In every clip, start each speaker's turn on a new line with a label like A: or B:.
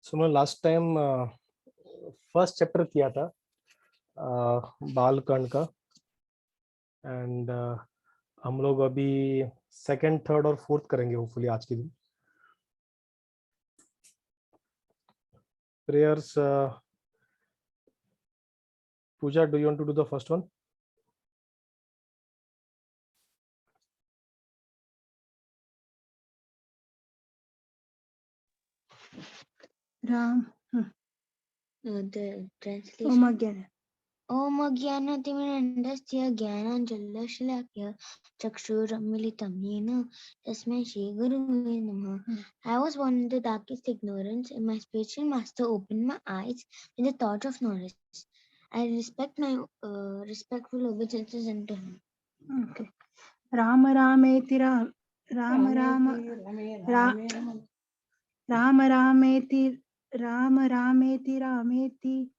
A: सो मैं last time first chapter किया था बालकांड का। एंड हम लोग अभी सेकंड, थर्ड और फोर्थ करेंगे होपफुली आज के दिन। Prayers, puja, do you want to do the first one?
B: Ram
C: The translation.
B: Om अज्ञान
C: Om Jnanatimirandasya Jnananjalashilakya Chakshuramiलितं येन तस्मै श्रीगुरुवे नमः. I was born in the darkest ignorance, and my spiritual master opened my eyes in the thought of knowledge. I respect my respectful obeisances unto him.
B: Okay Ram रामेति राम राम राम राम रामेति राम रामेति रामेति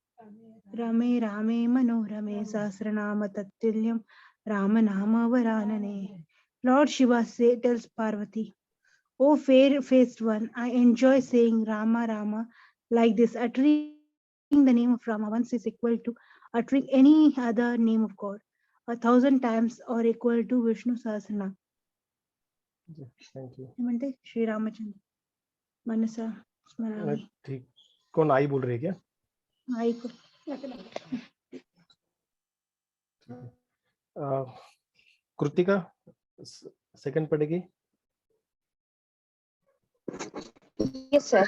B: रमे रामे मनोरमे सहस्रनाम तत्तुल्यं राम नाम वरानने. Lord Shiva tells Parvati, "O fair-faced one, I enjoy saying Rama Rama like this. Uttering the name of Rama once is equal to uttering any other name of God 1,000 times or equal to Vishnu Sahasranam."
A: Thank you.
B: म्हणते श्री रामचंद्र मनसा स्मरामि.
A: ठीक. कौन आई बोल रही है क्या?
B: आई को
A: Kritika second पढ़ेगी.
D: Yes, sir.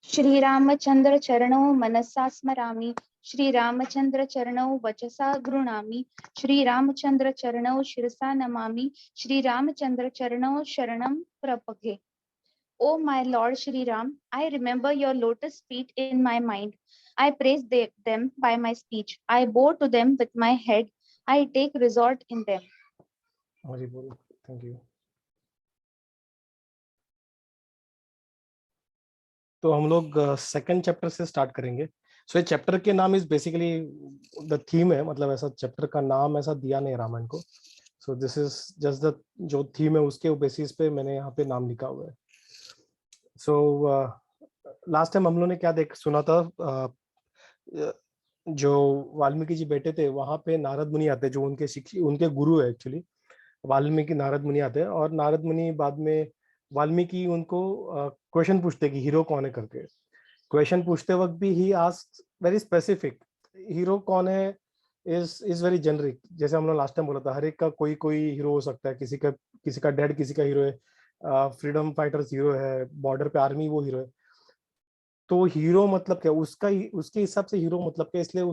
D: Shri Ramachandra Charanau Manasa Smarami, Shri Ramachandra Charanau Vachasa Grunami, Shri Ramachandra Charanau Shirasa Namami, Shri Ramachandra Charanau Sharanam Prapage. O my Lord Shri Ram, I remember your lotus feet in my mind. I praise them by my speech. I bow to them with my head. I take resort in them.
A: हरी बोल. Thank you. तो हम लोग second chapter से start करेंगे. सो ये chapter के नाम is basically the theme है, मतलब ऐसा चैप्टर का नाम ऐसा दिया नहीं रामायण को. So this is just the जो थीम है उसके बेसिस पे मैंने यहाँ पे नाम लिखा हुआ है. सो लास्ट टाइम हम लोग ने क्या सुना था, जो वाल्मीकि जी बैठे थे वहां पे नारद मुनि आते हैं जो उनके गुरु है एक्चुअली. वाल्मीकि नारद मुनि आते हैं और नारद मुनि बाद में वाल्मीकि उनको क्वेश्चन पूछते कि हीरो कौन है करके. क्वेश्चन पूछते वक्त भी ही आस्क्स वेरी स्पेसिफिक, हीरो कौन है इज वेरी जेनरिक. जैसे हम लोग लास्ट टाइम बोला था हर एक का कोई कोई हीरो हो सकता है. किसी का डेड किसी का हीरो है, फ्रीडम फाइटर्स हीरो है, बॉर्डर पे आर्मी वो हीरो है. तो हीरो मतलब क्या, उसके हिसाब से हीरो मतलब क्या, इसलिए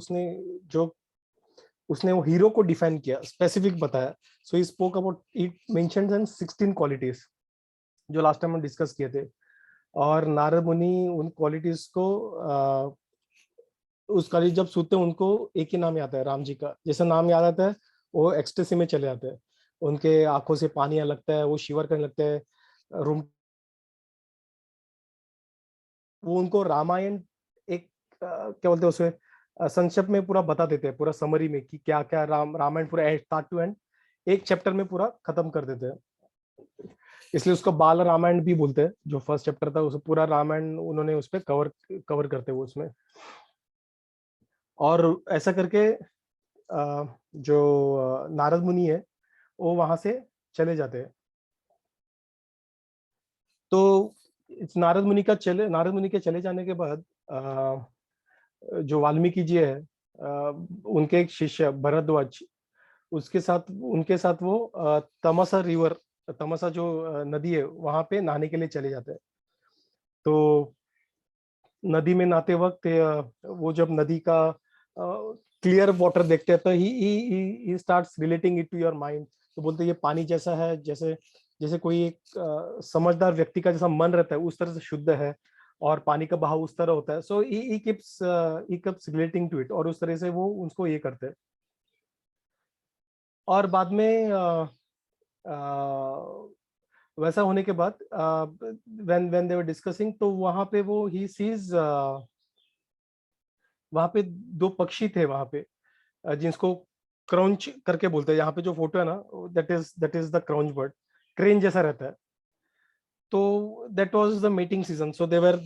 A: उसने वो हीरो को डिफाइन किया, स्पेसिफिक बताया. So he spoke about it mentions in 16 qualities जो लास्ट टाइम हम डिस्कस किए थे. और नारद मुनि उन क्वालिटीज को उस कॉलेज जब सुनते हैं उनको एक ही नाम याद है, राम जी का. जैसे नाम याद आता है वो एक्सटेसी में चले जाते हैं, उनके आंखों से पानी आने लगता है, वो शिवर करने लगते हैं. रूम वो उनको रामायण एक क्या बोलते हैं उसे संक्षेप में पूरा बता देते हैं, पूरा समरी में कि क्या क्या रामायण पूरा स्टार्ट टू एंड एक चैप्टर में पूरा खत्म कर देते हैं. इसलिए उसको बाल रामायण भी बोलते हैं. जो फर्स्ट चैप्टर था उसे पूरा रामायण उन्होंने उस पर कवर करते हुए उसमें. और ऐसा करके जो नारद मुनि है वो वहां से चले जाते हैं. तो नारद मुनि के चले जाने के बाद जो वाल्मीकि जी है उनके एक शिष्य भरद्वाज, उनके साथ वो तमसा जो नदी है वहां पे नहाने के लिए चले जाते हैं. तो नदी में नहाते वक्त वो जब नदी का क्लियर वाटर देखते हैं तो he starts relating it to your mind. तो बोलते ये पानी जैसा है जैसे कोई एक समझदार व्यक्ति का जैसा मन रहता है उस तरह से शुद्ध है, और पानी का बहाव उस तरह होता है. So he keeps relating to it, और उस तरह से वो उसको ये करते हैं. और बाद में वैसा होने के बाद व्हेन दे वर डिस्कसिंग, तो वहां पे वो ही सीज वहां पे दो पक्षी थे वहां पे जिसको क्राउंच करके बोलते हैं. यहाँ पे जो फोटो है ना that is the Krauncha bird, crane जैसा रहता है. तो that was the mating season. So they were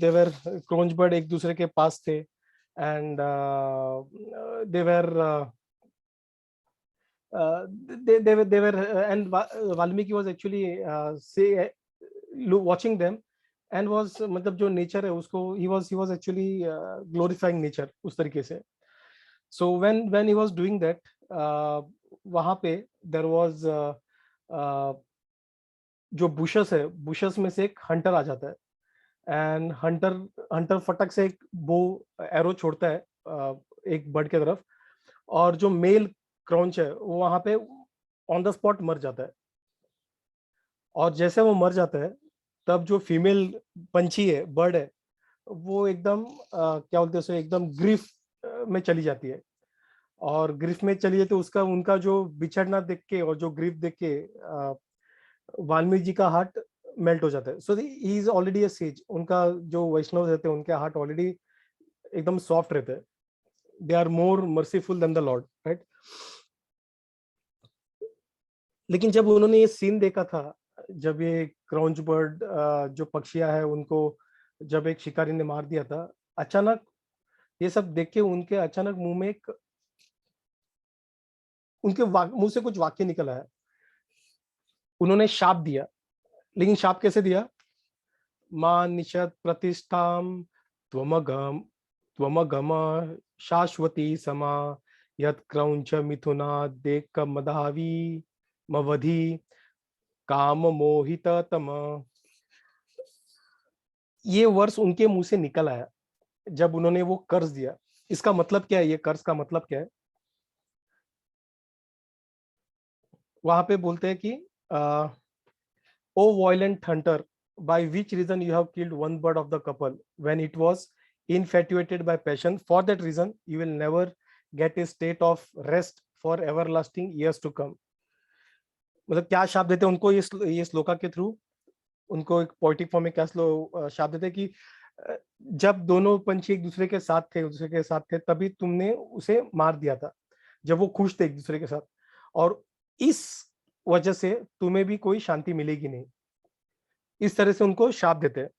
A: Cronchbird एक दूसरे के पास थे, and they were and Valmiki was actually watching them and was मतलब जो nature है उसको he was actually glorifying nature उस तरीके से. So when he was doing that, वहाँ पे there was जो bushes है, bushes में से एक hunter आ जाता है, and hunter फटक से एक bow arrow छोड़ता है एक bird के तरफ, और जो male क्राउंच है वो वहां पे ऑन द स्पॉट मर जाता है. और जैसे वो मर जाता है तब जो फीमेल पंछी है, बर्ड है, वो एकदम क्या बोलते हैं उसे, एकदम ग्रीफ में चली जाती है. और ग्रीफ में चली जाती है, उसका उनका जो बिछड़ना देख के और जो ग्रीफ देख के वाल्मीकि जी का हार्ट मेल्ट हो जाता है. So he is already a sage. उनका जो वैष्णव रहते हैं उनके हार्ट ऑलरेडी एकदम सॉफ्ट रहते हैं. They are more merciful than the lord, right. लेकिन जब उन्होंने ये सीन देखा था, जब ये क्राउंच बर्ड जो पक्षियां है उनको जब एक शिकारी ने मार दिया था, अचानक ये सब देख के उनके अचानक मुंह में एक उनके मुंह से कुछ वाक्य निकल आया. उन्होंने शाप दिया. लेकिन शाप कैसे दिया? मां निषद प्रतिष्ठाम त्वमगम शाश्वती समा यत् क्रौंच मिथुना देक मदावी मवधि काम मोहित तम. ये वर्ष उनके मुंह से निकल आया जब उन्होंने वो कर्ज दिया. इसका मतलब क्या है? ये कर्ज का मतलब क्या है? वहां पे बोलते हैं कि O violent hunter, by which reason you have killed one bird of the couple when it was infatuated by passion. For that reason you will never get a state of rest for everlasting years to come. मतलब क्या शाप देते हैं उनको ये श्लोका के through? उनको एक poetic form में क्या शाप देते हैं कि जब दोनों पंछी एक दूसरे के साथ थे तभी तुमने उसे मार दिया था, जब वो खुश थे एक दूसरे के साथ, और इस वजह से तुम्हें भी कोई शांति मिलेगी नहीं. इस तरह से उनको शाप देते हैं.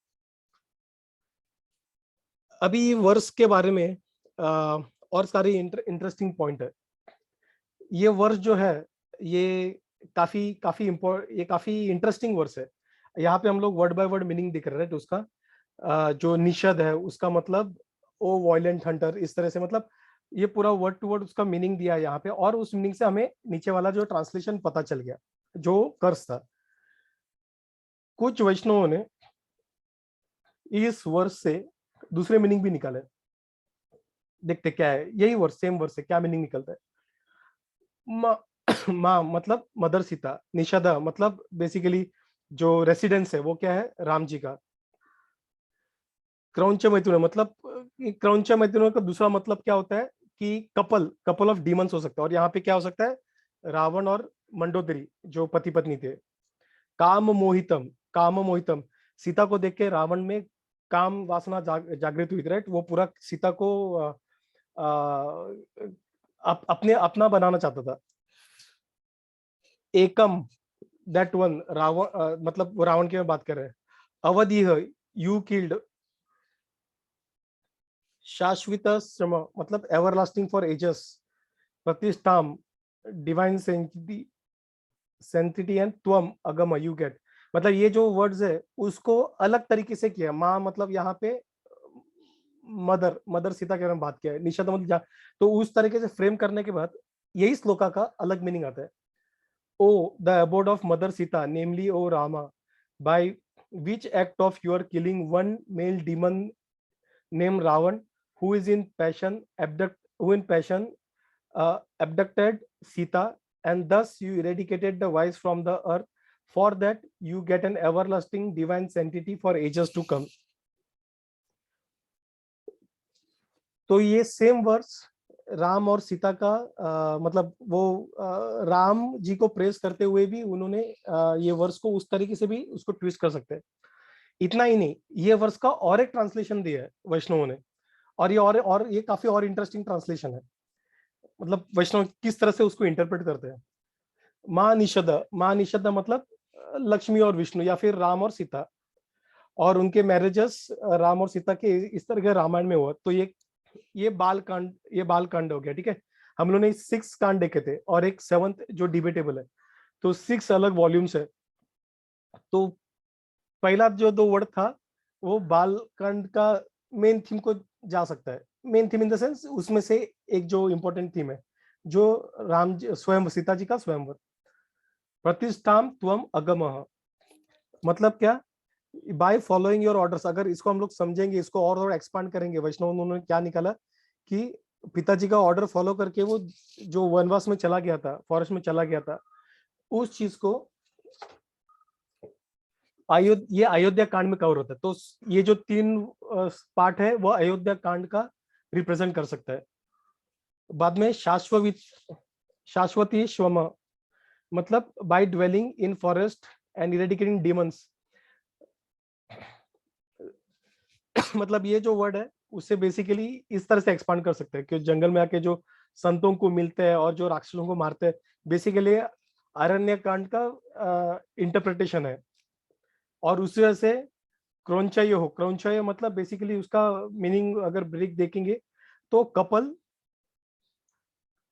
A: अभी वर्ष के बारे में और सारे इंटरेस्टिंग पॉइंट है. ये वर्ष जो है ये काफी इंटरेस्टिंग वर्ष है. यहाँ पे हम लोग वर्ड बाय वर्ड मीनिंग दिख रहे हैं. तो उसका जो निषद है उसका मतलब ओ वायलेंट हंटर, इस तरह से मतलब ये पूरा वर्ड टू वर्ड उसका मीनिंग दिया है यहाँ पे. और उस मीनिंग से हमें नीचे वाला जो ट्रांसलेशन पता चल गया जो कर्ज था. कुछ वैष्णवों ने इस वर्ष से दूसरे मीनिंग भी निकाले. देखते क्या है. यही वर्ष, सेम वर्ष से क्या मीनिंग निकलता है. माँ मतलब मदर सीता. निषादा मतलब बेसिकली जो रेसिडेंस है वो क्या है? राम जी का. क्रौंच मैथुन मतलब क्रौंच मैथुन का दूसरा मतलब क्या होता है कि कपल ऑफ डीमंस हो सकता है. और यहाँ पे क्या हो सकता है? रावण और मंडोदरी जो पति पत्नी थे. काम मोहितम सीता को देख के रावण में काम वासना जागृत हुई, राइट. वो पूरा सीता को अपना बनाना चाहता था. एकम दैट वन रावण मतलब वो रावण की बात कर रहे हैं. अवधि यू किल्ड. शाश्वत श्रम मतलब एवरलास्टिंग फॉर एजेस. प्रतिष्ठाम डिवाइन सेंसिटी एंड त्वम अगम यू गेट. मतलब ये जो वर्ड्स है उसको अलग तरीके से किया. माँ मतलब यहाँ पे मदर सीता के बारे में बात किया है. निषाद मतलब तो उस तरीके से फ्रेम करने के बाद यही श्लोका का अलग मीनिंग आता है. O the abode of mother Sita namely O Rama, by which act of your killing one male demon name Ravan who in passion abducted Sita, and thus you eradicated the vice from the earth. For that you get an everlasting divine sanctity for ages to come. तो ये same verse Ram और सीता का मतलब वो राम जी को press करते हुए भी उन्होंने ये वर्स को उस तरीके से भी उसको ट्विस्ट कर सकते हैं. इतना ही नहीं, ये वर्स का और एक ट्रांसलेशन दिया है वैष्णवों ने. और ये काफी और इंटरेस्टिंग ट्रांसलेशन है. मतलब वैष्णव किस तरह से उसको इंटरप्रेट करते हैं. माँ निषद मतलब लक्ष्मी और विष्णु या फिर राम और सीता. और उनके मैरिजेस राम और सीता के इस तरह के रामायण में हुआ। तो ये बाल कांड हो गया, ठीक है। हम लोगों ने 6 कांड देखे थे और एक 7th जो डिबेटेबल है, तो 6 अलग वॉल्यूम्स है। तो पहला जो 2 वर्ड था वो बाल कांड का मेन थीम को जा सकता है। Main theme in the sense उसमें से एक जो इंपॉर्टेंट थीम है, जो स्वयं सीता जी का स्वयंवर। प्रतिष्ठाम त्वम अगमः, मतलब क्या, बाय फॉलोइंग योर ऑर्डर्स। अगर इसको हम लोग समझेंगे, इसको और एक्सपांड करेंगे, वैष्णव उन्होंने क्या निकाला कि पिताजी का ऑर्डर फॉलो करके वो जो वनवास में चला गया था, फॉरेस्ट में चला गया था, उस चीज को ये अयोध्या कांड में कवर होता है। तो ये जो 3 पार्ट है वो अयोध्या कांड का रिप्रेजेंट कर सकता है। बाद में शाश्वती स्वम, मतलब by dwelling in forest and eradicating demons. मतलब ये जो वर्ड है उससे बेसिकली इस तरह से एक्सपांड कर सकते हैं कि जंगल में आके जो संतों को मिलते हैं और जो राक्षसों को मारते हैं, बेसिकली अरण्य कांड का इंटरप्रिटेशन है। और उसी वजह से क्रौंचय मतलब बेसिकली उसका मीनिंग अगर ब्रेक देखेंगे तो कपल,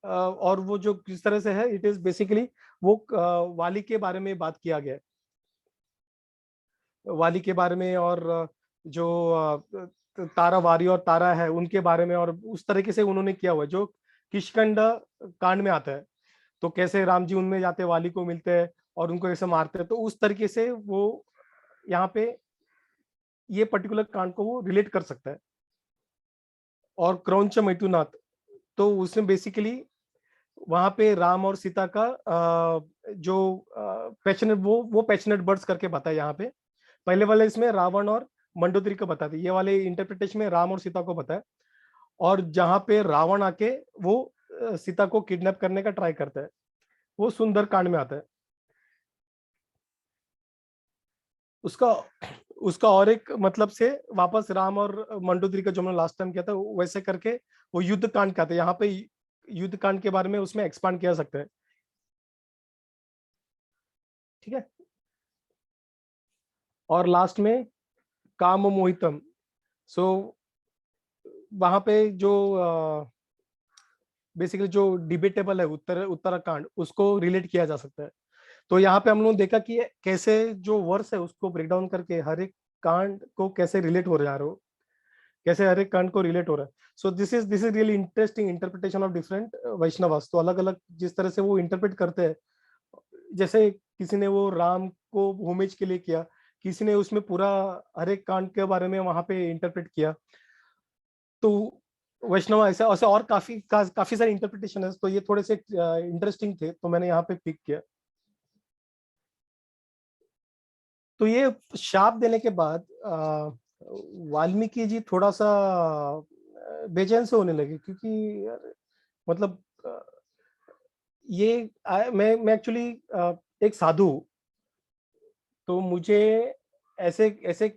A: और वो जो किस तरह से है, इट इज बेसिकली वो वाली के बारे में बात किया गया है, वाली के बारे में, और जो तारा वारी और तारा है उनके बारे में, और उस तरीके से उन्होंने किया हुआ है जो किष्किंध कांड में आता है। तो कैसे राम जी उनमें जाते, वाली को मिलते हैं और उनको कैसे मारते हैं, तो उस तरीके से वो यहाँ पे ये पर्टिकुलर कांड को वो रिलेट कर सकता है। और क्रौंच मैथुनाथ, तो उसमें बेसिकली वहां पे राम और सीता का जो पैशनेट, वो पैशनेट बर्ड्स करके बताया यहाँ पे। पहले वाले इसमें रावण और मंडोदरी को बताते, ये वाले इंटरप्रिटेशन में राम और सीता को बताया। और जहां पे रावण आके वो सीता को किडनैप करने का ट्राई करता है, वो सुंदर कांड में आता है। उसका उसका और एक मतलब से वापस राम और मंडोदरी का जो हमने लास्ट टाइम किया था वैसे करके वो युद्ध कांड का था। यहाँ पे युद्ध कांड के बारे में उसमें एक्सपांड किया सकता है, ठीक है। और लास्ट में काम मोहितम। सो वहां पे जो बेसिकली जो डिबेटेबल है उत्तराखंड, उसको रिलेट किया जा सकता है। तो यहाँ पे हम लोग देखा कि कैसे जो वर्स है उसको ब्रेक डाउन करके हर एक कांड को कैसे रिलेट हो रहा है, कैसे हर एक कांड को रिलेट हो रहा है। So this is really interesting interpretation of different Vaishnavas. तो अलग अलग जिस तरह से वो इंटरप्रेट करते हैं, जैसे किसी ने वो राम को होमेज के लिए किया, किसी ने उसमें पूरा हर एक कांड के बारे में वहां पे इंटरप्रेट किया। तो वैष्णव ऐसा ऐसा और काफी सारे इंटरप्रिटेशन है। तो ये थोड़े से इंटरेस्टिंग थे, तो मैंने यहाँ पे पिक किया। तो ये शाप देने के बाद वाल्मीकि जी थोड़ा सा बेचैन से होने लगे, क्योंकि मतलब मैं एक्चुअली एक साधु हूं, तो मुझे ऐसे ऐसे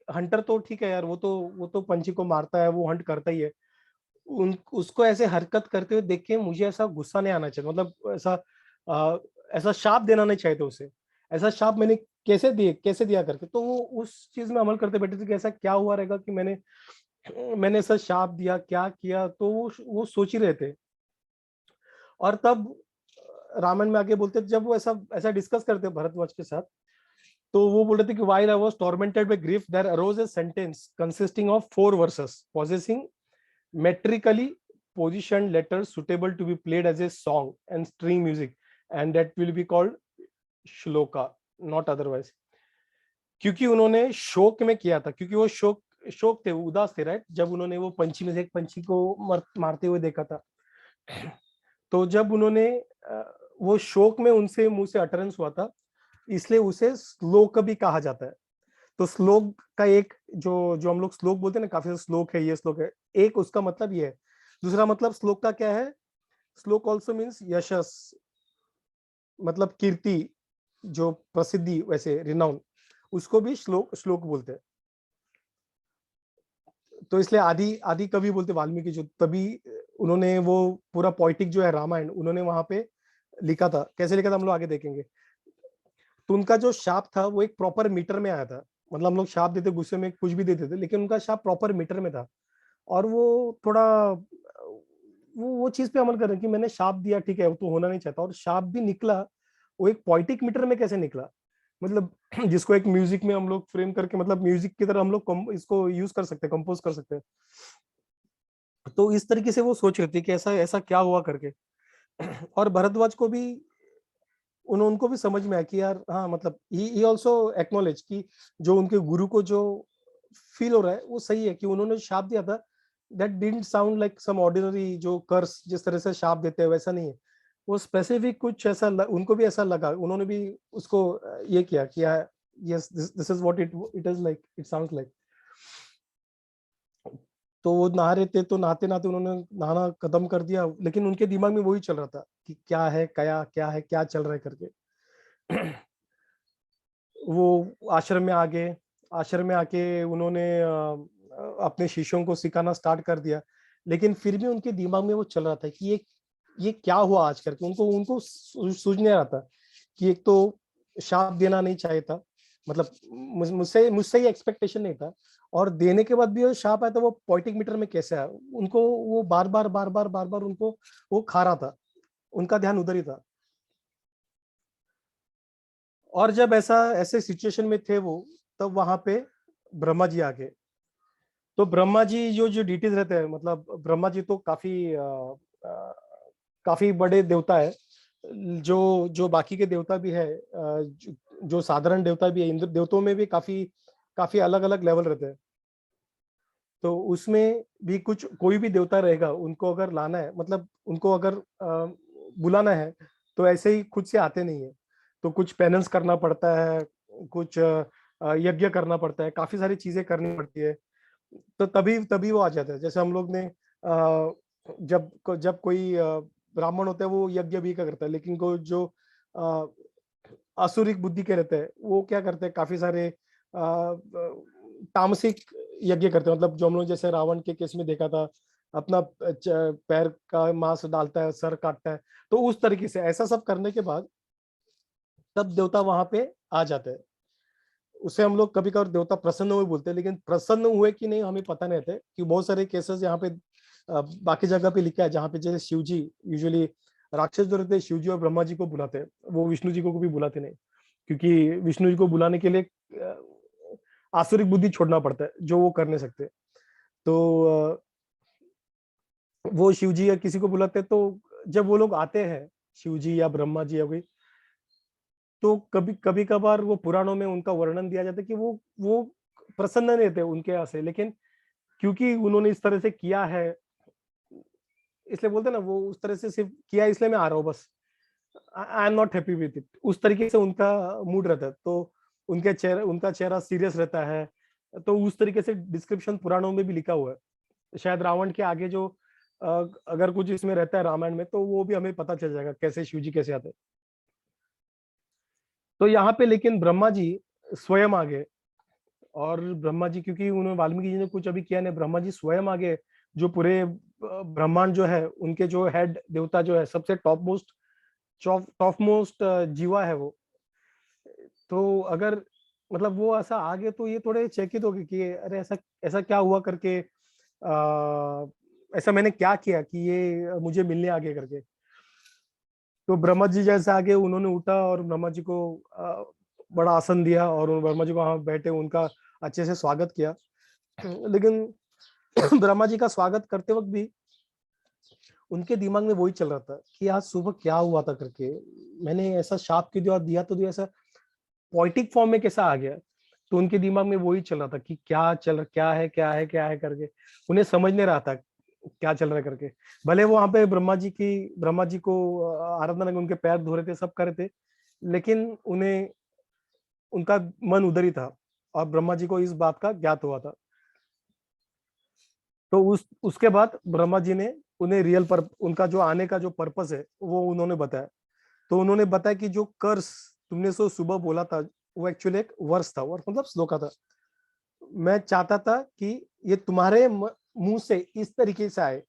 A: हंटर तो ठीक है यार, वो तो पंछी को मारता है, वो हंट करता ही है। उसको ऐसे हरकत करते हुए देख के मुझे ऐसा गुस्सा नहीं आना चाहिए, मतलब ऐसा शाप देना नहीं चाहिए था उसे। ऐसा शाप मैंने कैसे दिया करके, तो वो उस चीज में अमल करते बैठे थे कि ऐसा क्या हुआ रहेगा कि मैंने ऐसा शाप दिया, क्या किया। तो वो सोच ही रहे थे। और तब रामायण में आगे बोलते, जब वो ऐसा ऐसा डिस्कस करते भरतवंश के साथ, तो वो बोल रहे थे कि while I was tormented by grief, there arose a sentence consisting of 4 verses possessing metrically positioned letters suitable to be played as a song and string music, and that will be called shloka, not otherwise. क्योंकि उन्होंने शोक में किया था, क्योंकि वो शोक थे, उदास थे, राइट। जब उन्होंने वो पंछी में से एक पंछी को मारते हुए देखा था, तो जब उन्होंने वो शोक में उनसे मुंह से अटरेंस हुआ था, इसलिए उसे श्लोक भी कहा जाता है। तो श्लोक का एक जो जो हम लोग श्लोक बोलते हैं ना, काफी सारे श्लोक है, ये श्लोक है, एक उसका मतलब ये है। दूसरा मतलब श्लोक का क्या है, श्लोक ऑल्सो मीन्स यशस, मतलब कीर्ति, जो प्रसिद्धि, वैसे रिनाउन, उसको भी श्लोक बोलते हैं। तो इसलिए आदि आदि कवि बोलते वाल्मीकि, जो तभी उन्होंने वो पूरा पोइटिक जो है रामायण उन्होंने वहां पे लिखा था। कैसे लिखा था हम लोग आगे देखेंगे। तो उनका जो शाप था वो एक प्रॉपर मीटर में आया था, मतलब हम लोग शाप देते गुस्से में कुछ भी देते थे, लेकिन उनका शाप प्रॉपर मीटर में था। और वो थोड़ा वो चीज पे अमल कर रहे हैं कि मैंने शाप दिया, ठीक है, वो तो होना नहीं चाहता, और शाप भी निकला वो एक पोइटिक मीटर में कैसे निकला, मतलब जिसको एक म्यूजिक में हम लोग फ्रेम करके, मतलब म्यूजिक की तरह हम लोग इसको यूज कर सकते हैं, कंपोज कर सकते हैं। तो इस तरीके से वो सोच रहे थे कि ऐसा ऐसा क्या हुआ करके। और भरद्वाज को भी उनको भी समझ में आया कि यार हाँ, मतलब ही आल्सो एक्नॉलेज कि जो उनके गुरु को जो फील हो रहा है वो सही है, कि उन्होंने शाप दिया था that didn't sound like some ordinary जो कर्स जिस तरह से शाप देते हैं वैसा नहीं है, वो स्पेसिफिक कुछ ऐसा उनको भी ऐसा लगा, उन्होंने भी उसको ये किया कि yes this is what it is like, it sounds like. तो वो नहा रहे थे, तो नहाते नहाते उन्होंने नहाना खत्म कर दिया, लेकिन उनके दिमाग में वही चल रहा था कि क्या है, क्या है, क्या चल रहा है करके। वो आश्रम में आ गए, आश्रम में आके उन्होंने अपने शिष्यों को सिखाना स्टार्ट कर दिया, लेकिन फिर भी उनके दिमाग में वो चल रहा था कि ये क्या हुआ आज करके, उनको उनको सूझ नहीं रहा था कि एक तो शाप देना नहीं चाहिए था, मतलब मुझसे ये एक्सपेक्टेशन नहीं था, और देने के बाद भी वो शाप आया तो वो पोइटिक मीटर में कैसे आया, उनको वो बार बार उनको वो खा रहा था, उनका ध्यान उधर ही था। और जब ऐसे सिचुएशन में थे वो, तब वहां पे ब्रह्मा जी आ गए। तो ब्रह्मा जी जो डिटीज रहते हैं, मतलब ब्रह्मा जी तो काफी बड़े देवता है, जो बाकी के देवता भी है, जो साधारण देवता भी है, इंद्र देवताओं में भी काफी काफी अलग अलग लेवल रहते हैं। तो उसमें भी कुछ कोई भी देवता रहेगा, उनको अगर लाना है, मतलब उनको अगर बुलाना है, तो ऐसे ही खुद से आते नहीं है, तो कुछ पेनेंस करना पड़ता है, कुछ यज्ञ करना पड़ता है, काफी सारी चीजें करनी पड़ती है, तो तभी तभी वो आ जाता है। जैसे हम लोग ने जब जब कोई ब्राह्मण होता है वो यज्ञ भी क्या करता है, लेकिन को जो अ, आसुरिक बुद्धि के रहते हैं वो क्या करते हैं, काफी सारे तामसिक यज्ञ करते हैं, मतलब जो हम लोग जैसे रावण के केस में देखा था, अपना पैर का मांस डालता है, सर काटता है, तो उस तरीके से ऐसा सब करने के बाद तब देवता वहां पे आ जाते हैं। उसे हम लोग कभी कभार देवता प्रसन्न हुए बोलते हैं, लेकिन प्रसन्न हुए कि नहीं हमें पता नहीं रहता, कि बहुत सारे केसेस यहाँ पे बाकी जगह पे लिखा है, जहाँ पे जैसे शिव जी यूजुअली, राक्षस जो रहते हैं शिव जी और ब्रह्मा जी को बुलाते हैं, वो विष्णु जी को भी बुलाते नहीं, क्योंकि विष्णु जी को बुलाने के लिए आसुरिक बुद्धि छोड़ना पड़ता है, जो वो कर नहीं सकते। तो वो शिव जी या किसी को बुलाते हैं, तो जब वो लोग आते हैं, शिव जी या ब्रह्मा जी या कोई, तो कभी कभी कभार वो पुराणों में उनका वर्णन दिया जाता है कि वो प्रसन्न नहीं रहते उनके यहाँ से, लेकिन क्योंकि उन्होंने इस तरह से किया है, इसलिए बोलते हैं ना, वो उस तरह से सिर्फ किया इसलिए मैं आ रहा हूँ बस, I am not happy with it, उस तरीके से उनका मूड रहता है, तो उनका चेहरा सीरियस रहता है। तो उस तरीके से डिस्क्रिप्शन पुराणों में भी लिखा हुआ है, शायद रावण के आगे जो अगर कुछ इसमें रहता है रामायण में, तो वो भी हमें पता चल जाएगा कैसे शिव जी कैसे आते हैं। तो यहाँ पे लेकिन ब्रह्मा जी स्वयं आ गए, और ब्रह्मा जी, क्योंकि उन्होंने वाल्मीकि जी ने कुछ अभी किया नहीं, ब्रह्मा जी स्वयं आ गए, जो पूरे ब्रह्मांड जो है उनके जो हेड देवता जो है, सबसे टॉप मोस्ट जीवा है वो, तो अगर मतलब वो ऐसा आ गए, तो ये थोड़े चकित हो गए कि अरे ऐसा ऐसा क्या हुआ करके, ऐसा मैंने क्या किया कि ये मुझे मिलने आ गए करके। तो ब्रह्मा जी जैसे आगे उन्होंने उठा और ब्रह्मा जी को बड़ा आसन दिया, और ब्रह्मा जी को वहां बैठे उनका अच्छे से स्वागत किया। लेकिन ब्रह्मा जी का स्वागत करते वक्त भी उनके दिमाग में वही चल रहा था कि आज सुबह क्या हुआ था करके, मैंने ऐसा शाप क्यों दिया ऐसा पोइटिक फॉर्म में कैसा आ गया। तो उनके दिमाग में वही चल रहा था कि क्या है करके, उन्हें समझ नहीं रहा था क्या चल रहा है करके। भले वो वहां पे ब्रह्मा जी को आराधना करके उनके पैर धो रहे थे, सब कर रहे थे, लेकिन उन्हें उनका मन उधर ही था, और ब्रह्मा जी को इस बात का ज्ञात हुआ था। तो उसके बाद ब्रह्मा जी ने उन्हें उनका जो आने का जो पर्पस है वो उन्होंने बताया। तो उन्होंने बताया कि जो कर्स तुमने सो सुबह बोला था, वो एक्चुअली एक वर्ष था, वर्ष मतलब श्लोका था। मैं चाहता था कि ये तुम्हारे मुंह से इस तरीके से आए,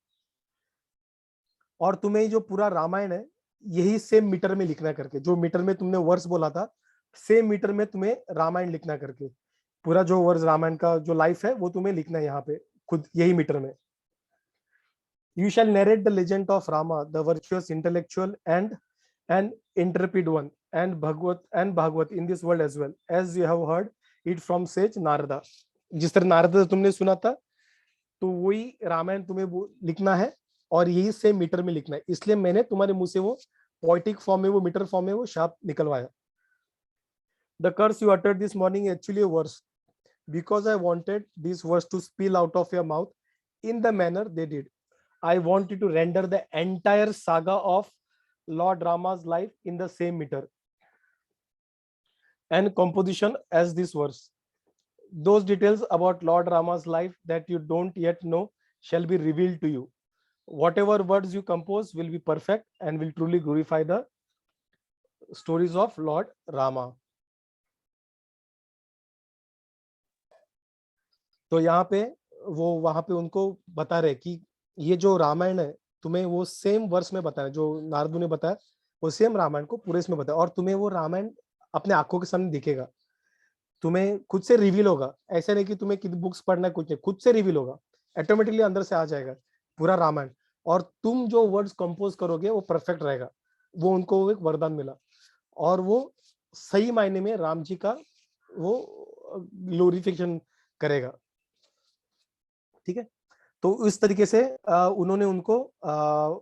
A: और तुम्हें जो पूरा रामायण है यही सेम मीटर में लिखना करके, जो मीटर में तुमने वर्ष बोला था सेम मीटर में तुम्हें रामायण लिखना करके, पूरा जो वर्ष रामायण का जो लाइफ है वो तुम्हें लिखना है यहाँ पे खुद यही मीटर में. You shall narrate the legend of Rama, the virtuous, intellectual, and intrepid one, and Bhagwat in this world as well, as you have heard it from sage Narada. जिस तरह नारद तुमने सुना था, तो वही रामायण तुम्हें लिखना है और यही सेम मीटर में लिखना है. इसलिए मैंने तुम्हारे मुंह से वो पोएटिक फॉर्म में, वो मीटर फॉर्म में वो शाप निकलवाया. The curse you uttered this morning actually a verse, because I wanted this verse to spill out of your mouth in the manner they did. I wanted to render the entire saga of Lord Rama's life in the same meter and composition as this verse. Those details about Lord Rama's life that you don't yet know shall be revealed to you. Whatever words you compose will be perfect and will truly glorify the stories of Lord Rama. तो यहाँ पे वो वहां पे उनको बता रहे कि ये जो रामायण है तुम्हें वो सेम वर्ष में बताया, जो नारद ने बताया वो सेम रामायण को पूरे इसमें बताया, और तुम्हें वो रामायण अपने आंखों के सामने दिखेगा, तुम्हें खुद से रिवील होगा. ऐसा नहीं कि तुम्हें किसी बुक्स पढ़ना है, कुछ नहीं, खुद से रिवील होगा, ऑटोमेटिकली अंदर से आ जाएगा पूरा रामायण. और तुम जो वर्ड्स कंपोज करोगे वो परफेक्ट रहेगा. वो उनको एक वरदान मिला और वो सही मायने में राम जी का वो ग्लोरिफिकेशन करेगा. ठीक है, तो इस तरीके से उन्होंने उनको क्या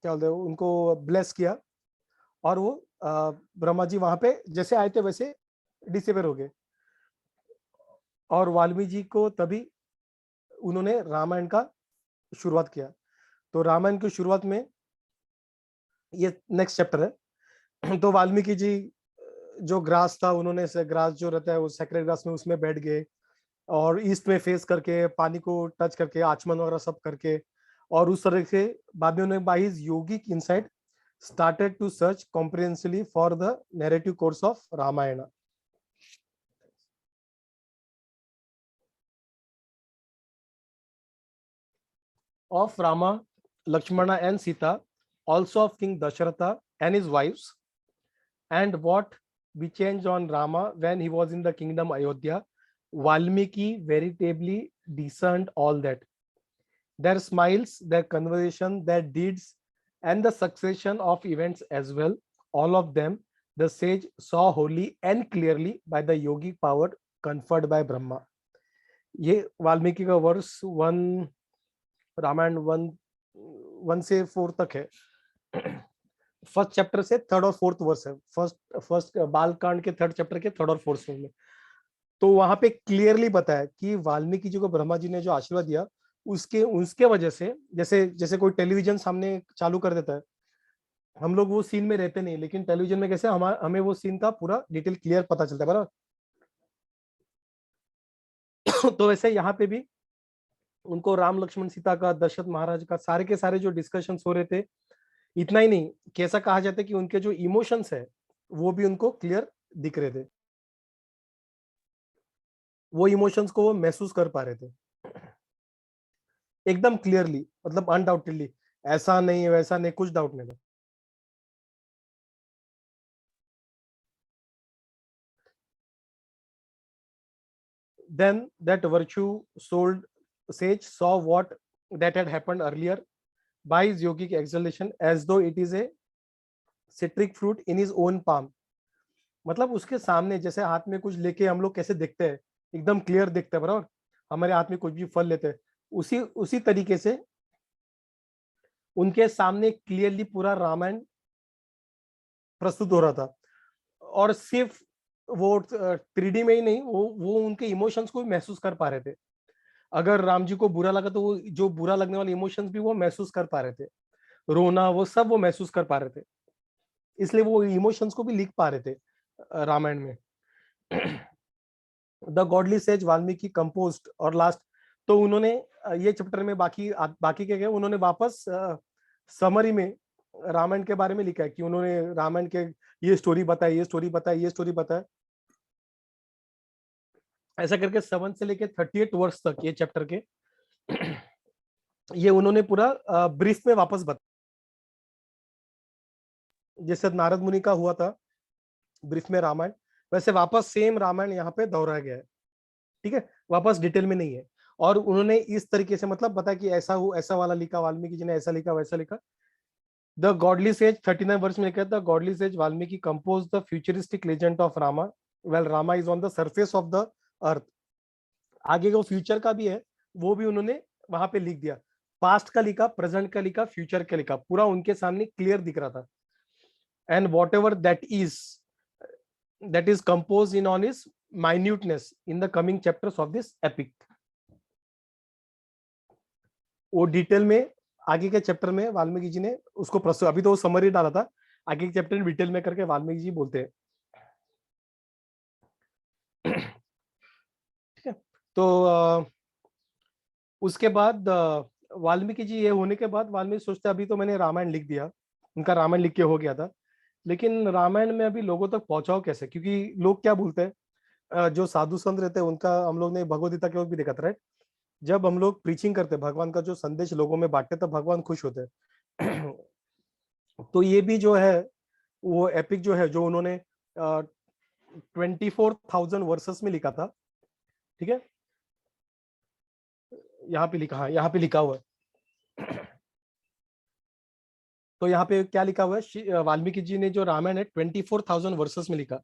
A: बोलते हैं, उनको ब्लेस किया और वो ब्रह्मा जी वहां पे जैसे आए थे वैसे डिसेपियर हो गए. और वाल्मीकि जी को तभी उन्होंने रामायण का शुरुआत किया. तो रामायण की शुरुआत में ये नेक्स्ट चैप्टर है. तो वाल्मीकि जी जो ग्रास था, उन्होंने ग्रास जो रहता है वो सेक्रेट ग्रास में उसमें बैठ गए और ईस्ट में फेस करके पानी को टच करके आचमन वगैरह सब करके, और उस तरह से बाद में उन्होंने by his yogic insight started to search comprehensively for the narrative course of Ramayana. Of Rama, Lakshmana and Sita, also of King Dasharatha and his wives, and what we changed on Rama when he was in the kingdom Ayodhya. Valmiki veritably discerned all that. Their smiles, their conversation, their deeds, and the succession of events as well, all of them, the sage saw wholly and clearly by the yogic power conferred by Brahma. ये वाल्मीकि का वर्ष 1 रामायण 1 से 4 तक है. First chapter से 3rd और 4th verse है. First Balkand के 3rd चैप्टर के 3rd और 4th में. तो वहां पे क्लियरली बताया कि वाल्मीकि जी को ब्रह्मा जी ने जो आशीर्वाद दिया उसके वजह से, जैसे कोई टेलीविजन सामने चालू कर देता है, हम लोग वो सीन में रहते नहीं, लेकिन टेलीविजन में कैसे हमें वो सीन का पूरा डिटेल क्लियर पता चलता है, बराबर. तो वैसे यहाँ पे भी उनको राम लक्ष्मण सीता का, दशरथ महाराज का, सारे के सारे जो डिस्कशंस हो रहे थे, इतना ही नहीं, कैसा कहा जाता है कि उनके जो इमोशंस है वो भी उनको क्लियर दिख रहे थे, वो इमोशंस को वो महसूस कर पा रहे थे एकदम क्लियरली, मतलब अनडाउटेडली, ऐसा नहीं वैसा नहीं, कुछ डाउट नहीं था. Then that virtue souled sage saw what that had happened earlier by his yogic exhalation as though it is a citric fruit in his own palm. मतलब उसके सामने जैसे हाथ में कुछ लेके हम लोग कैसे देखते हैं, एकदम क्लियर दिखता है, बराबर. हमारे हाथ में कुछ भी फल लेते हैं, उसी तरीके से उनके सामने क्लियरली पूरा रामायण प्रस्तुत हो रहा था. और सिर्फ वो 3D में ही नहीं, वो उनके इमोशंस को भी महसूस कर पा रहे थे. अगर राम जी को बुरा लगा तो वो जो बुरा लगने वाले इमोशंस भी वो महसूस कर पा रहे थे, रोना वो सब वो महसूस कर पा रहे थे, इसलिए वो इमोशंस को भी लिख पा रहे थे रामायण में. The godly says Valmiki composed, और लास्ट तो उन्होंने ये चैप्टर में बाकी क्या गए, उन्होंने वापस समरी में रामायण के बारे में लिखा है कि उन्होंने रामायण के ये स्टोरी बताई, ये स्टोरी बताई, ये स्टोरी बताई, ऐसा करके 7 से लेके 38 वर्ष तक ये चैप्टर के ये उन्होंने पूरा ब्रीफ में वापस बताया. जैसे नारद मुनि का हुआ था ब्रीफ में रामायण, वैसे वापस सेम रामायण यहाँ पे दोहराया गया है, ठीक है, वापस डिटेल में नहीं है। और उन्होंने इस तरीके से मतलब बता कि ऐसा हो, ऐसा वाला लिखा, वाल्मीकि जी ने ऐसा लिखा, वैसा लिखा। द गॉडली सेज 39 वर्ष में लिखा है, the godly says Valmiki compose the futuristic legend of Rama well Rama is on the surface of the earth. आगे जो फ्यूचर का भी है वो भी उन्होंने वहां पे लिख दिया, पास्ट का लिखा, प्रेजेंट का लिखा, फ्यूचर का लिखा, पूरा उनके सामने क्लियर दिख रहा था। And what ever that is composed in on his minuteness in the coming chapters of this epic। वो डिटेल में आगे के चैप्टर में वाल्मीकि जी ने उसको प्रस्तुत, अभी तो वो समरी डाला था, आगे के चैप्टर में डिटेल में करके वाल्मीकि जी बोलते हैं, ठीक है। तो उसके बाद वाल्मीकि जी ये होने के बाद वाल्मीकि सोचते अभी तो मैंने रामायण लिख दिया, उनका रामायण लिख के हो गया था, लेकिन रामायण में अभी लोगों तक पहुंचाओ कैसे, क्योंकि लोग क्या बोलते हैं, जो साधु संत रहते हैं उनका, हम लोग ने भगवद गीता के वक्त भी देखा था, राइट, जब हम लोग प्रीचिंग करते हैं भगवान का जो संदेश लोगों में बांटते तब भगवान खुश होते हैं। तो ये भी जो है वो एपिक जो है जो उन्होंने 24,000 वर्सेस में लिखा था, ठीक है, यहाँ पे लिखा, हाँ यहाँ पे लिखा हुआ है। तो यहाँ पे क्या लिखा हुआ है, वाल्मीकि जी ने जो रामायण है 24,000 वर्सेस में लिखा,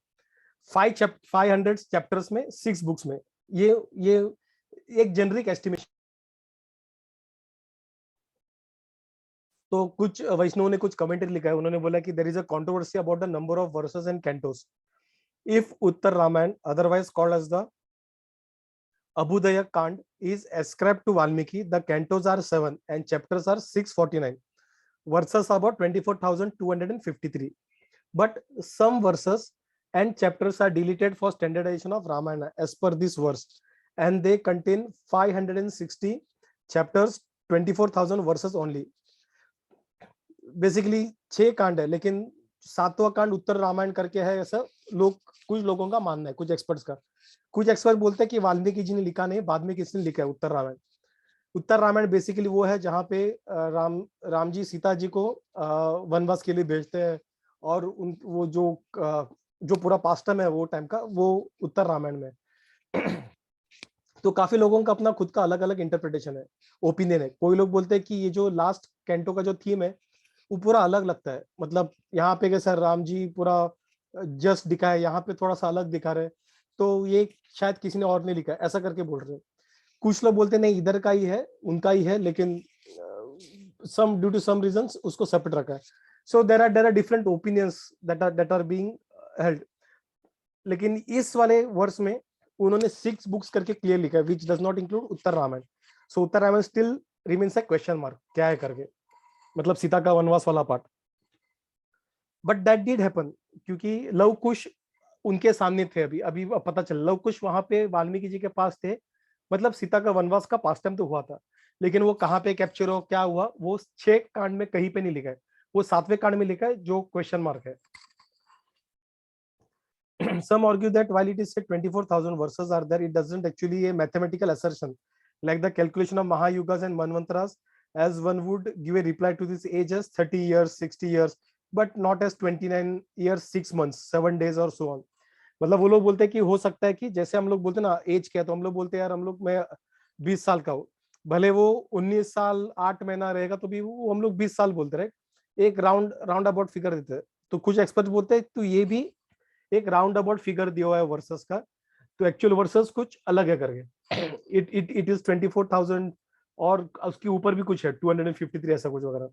A: 500 चैप्टर्स में 6 बुक्स में। ये एक जेनरिक एस्टिमेशन। तो कुछ वैष्णव ने कुछ कमेंट्री लिखा है, उन्होंने बोला कि there is a controversy about the number of verses and cantos. If Uttar Ramayan otherwise called as the Abhyudaya Kanda is ascribed to Valmiki, the cantos are 7 and chapters are 649. Verses are about 24,253. But some verses and chapters are deleted for standardization of Ramayana as per this verse, and they contain 560 chapters, 24,000 verses only. Basically 6 कांड है, लेकिन 7वां कांड उत्तर रामायण करके है, ऐसा कुछ लोगों का मानना है, कुछ एक्सपर्ट्स का। कुछ एक्सपर्ट बोलते हैं कि वाल्मीकि जी ने लिखा नहीं, बाद में किसने लिखा है उत्तर रामायण। उत्तर रामायण बेसिकली वो है जहाँ पे राम जी सीता जी को वनवास के लिए भेजते हैं, और वो जो पूरा पास्ट टाइम है वो टाइम का, वो उत्तर रामायण में। तो काफी लोगों का अपना खुद का अलग अलग इंटरप्रिटेशन है, ओपिनियन है। कोई लोग बोलते हैं कि ये जो लास्ट कैंटो का जो थीम है वो पूरा अलग लगता है, मतलब यहाँ पे कैसा राम जी पूरा जस्ट दिखा है, यहाँ पे थोड़ा सा अलग दिखा रहे, तो ये शायद किसी ने और ने लिखा है, ऐसा करके बोल रहे हैं। कुछ लोग बोलते नहीं इधर का ही है, उनका ही है, लेकिन some due to some reasons उसको सेपरेट रखा है। So there are different opinions that are being held। लेकिन इस वाले वर्ष में उन्होंने 6 बुक्स करके क्लियर लिखा है, which does not include Uttar Ramayan. So Uttar Ramayan still remains a question mark, क्या है करके, मतलब सीता का वनवास वाला part. But that did happen, क्योंकि लव कुश उनके सामने थे, अभी पता चल, लव कुश वहां पे वाल्मीकि जी के पास थे, मतलब सीता का वनवास का पास टाइम तो हुआ था, लेकिन वो कहाँ पे कैप्चर हो, क्या हुआ, वो 6 कांड में कहीं पे नहीं लिखा है, वो 7वें कांड में लिखा है, जो क्वेश्चन मार्क है। Some argue that while it is said 24,000 verses are there, it doesn't actually a mathematical assertion like the calculation of Mahayugas and Manvantras, as one would give a reply to this age as 30 years, 60 years, but not as 29 years, 6 months, 7 days or so on। मतलब वो लोग बोलते हैं कि हो सकता है कि जैसे हम लोग बोलते हैं ना एज क्या है, तो हम लोग बोलते हैं यार हम लोग, मैं 20 साल का हूँ, भले वो 19 साल 8 महीना रहेगा तो भी वो हम लोग 20 साल बोलते रहे, एक राउंड अबाउट फिगर देते हैं। तो कुछ एक्सपर्ट बोलते हैं तो ये भी एक राउंड अबाउट फिगर दिया हुआ है वर्सेस का, तो एक्चुअल वर्सेस कुछ अलग है करके। इट इज 24,000 और उसके ऊपर भी कुछ है 253 ऐसा कुछ वगैरह।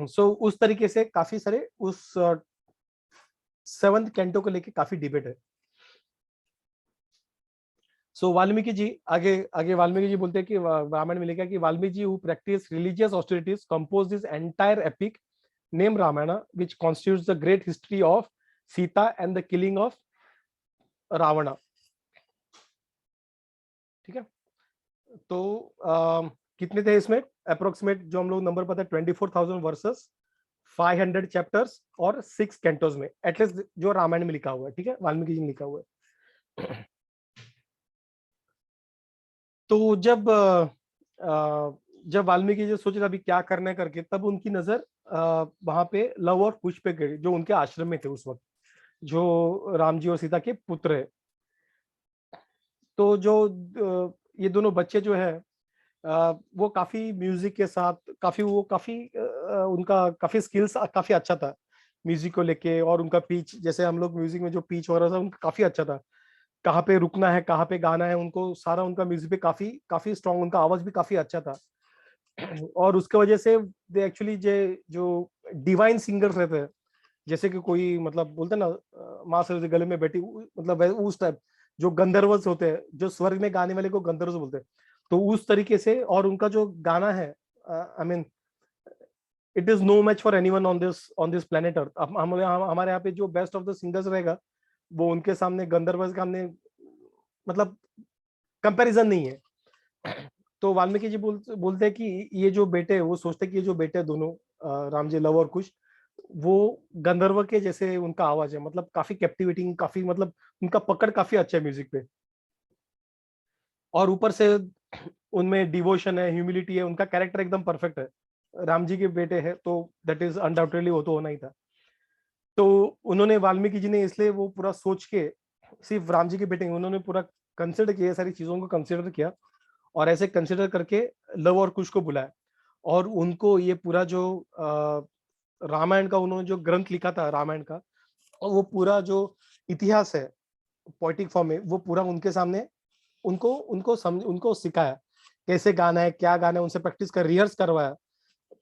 A: सो उस तरीके से काफी सारे उस 7th कैंटो को लेके काफी डिबेट है। सो वाल्मीकि जी आगे वाल्मीकि जी बोलते हैं कि रामायण में लिखा कि Valmiki ji who practice religious austerities compose this entire epic name Ramayan which constitutes the great history of Sita and the killing of Ravana. ठीक है, तो कितने थे इसमें अप्रोक्सीमेट जो हम लोग नंबर पता है 24,000 वर्सेस 500 चैप्टर्स और 6 कैंटोस में, एटलीस्ट जो रामायण में लिखा हुआ है, ठीक है, वाल्मीकि जी ने लिखा हुआ है। तो जब वाल्मीकि जी सोचे अभी क्या करना है करके, तब उनकी नजर वहां पे लव और कुश पे गई, जो उनके आश्रम में थे उस वक्त। जो राम जी और सीता के पुत्र है। तो जो ये दोनों बच्चे जो है वो काफी म्यूजिक के साथ काफी उनका काफी स्किल्स काफी अच्छा था म्यूजिक को लेके, और उनका पिच, जैसे हम लोग म्यूजिक में जो पिच हो रहा था उनका काफी अच्छा था, कहाँ पे रुकना है कहाँ पे गाना है, उनको सारा उनका म्यूजिक पे काफी काफी स्ट्रांग, उनका आवाज भी काफी अच्छा था। और उसके वजह से दे एक्चुअली जो डिवाइन सिंगर्स रहते हैं, जैसे कि कोई मतलब बोलते हैं ना माँ सरस्वती गले में बैठी, मतलब उस टाइप जो गंधर्वस होते हैं, जो स्वर्ग में गाने वाले को गंधर्व बोलते हैं, तो उस तरीके से। और उनका जो गाना है, I mean it is no match for anyone on this planet Earth. हमारे यहाँ पे जो बेस्ट ऑफ द सिंगर्स रहेगा, वो उनके सामने, गंधर्व के सामने, मतलब कंपैरिजन नहीं है। तो वाल्मीकि जी बोलते हैं कि ये जो बेटे, वो सोचते हैं कि ये जो बेटे दोनों, राम जी लव और कुश, वो गंधर्व के जैसे उनका आवाज है, मतलब काफी कैप्टिवेटिंग, काफी मतलब उनका पकड़ काफी अच्छा है म्यूजिक पे। और ऊपर से उनमें डिवोशन है, ह्यूमिलिटी है, उनका कैरेक्टर एकदम परफेक्ट है। राम जी के बेटे हैं तो दैट इज अनडाउटेडली वो तो होना ही था। तो उन्होंने, वाल्मीकि जी ने इसलिए वो पूरा सोच के, सिर्फ राम जी के बेटे नहीं, उन्होंने पूरा कंसिडर किया, सारी चीजों को कंसिडर किया, और ऐसे कंसिडर करके लव और कुश को बुलाया। और उनको ये पूरा जो रामायण का उन्होंने जो ग्रंथ लिखा था रामायण का, और वो पूरा जो इतिहास है पोएटिक फॉर्म में, वो पूरा उनके सामने उनको सिखाया कैसे गाना है, क्या गाना है, उनसे प्रैक्टिस कर रिहर्स करवाया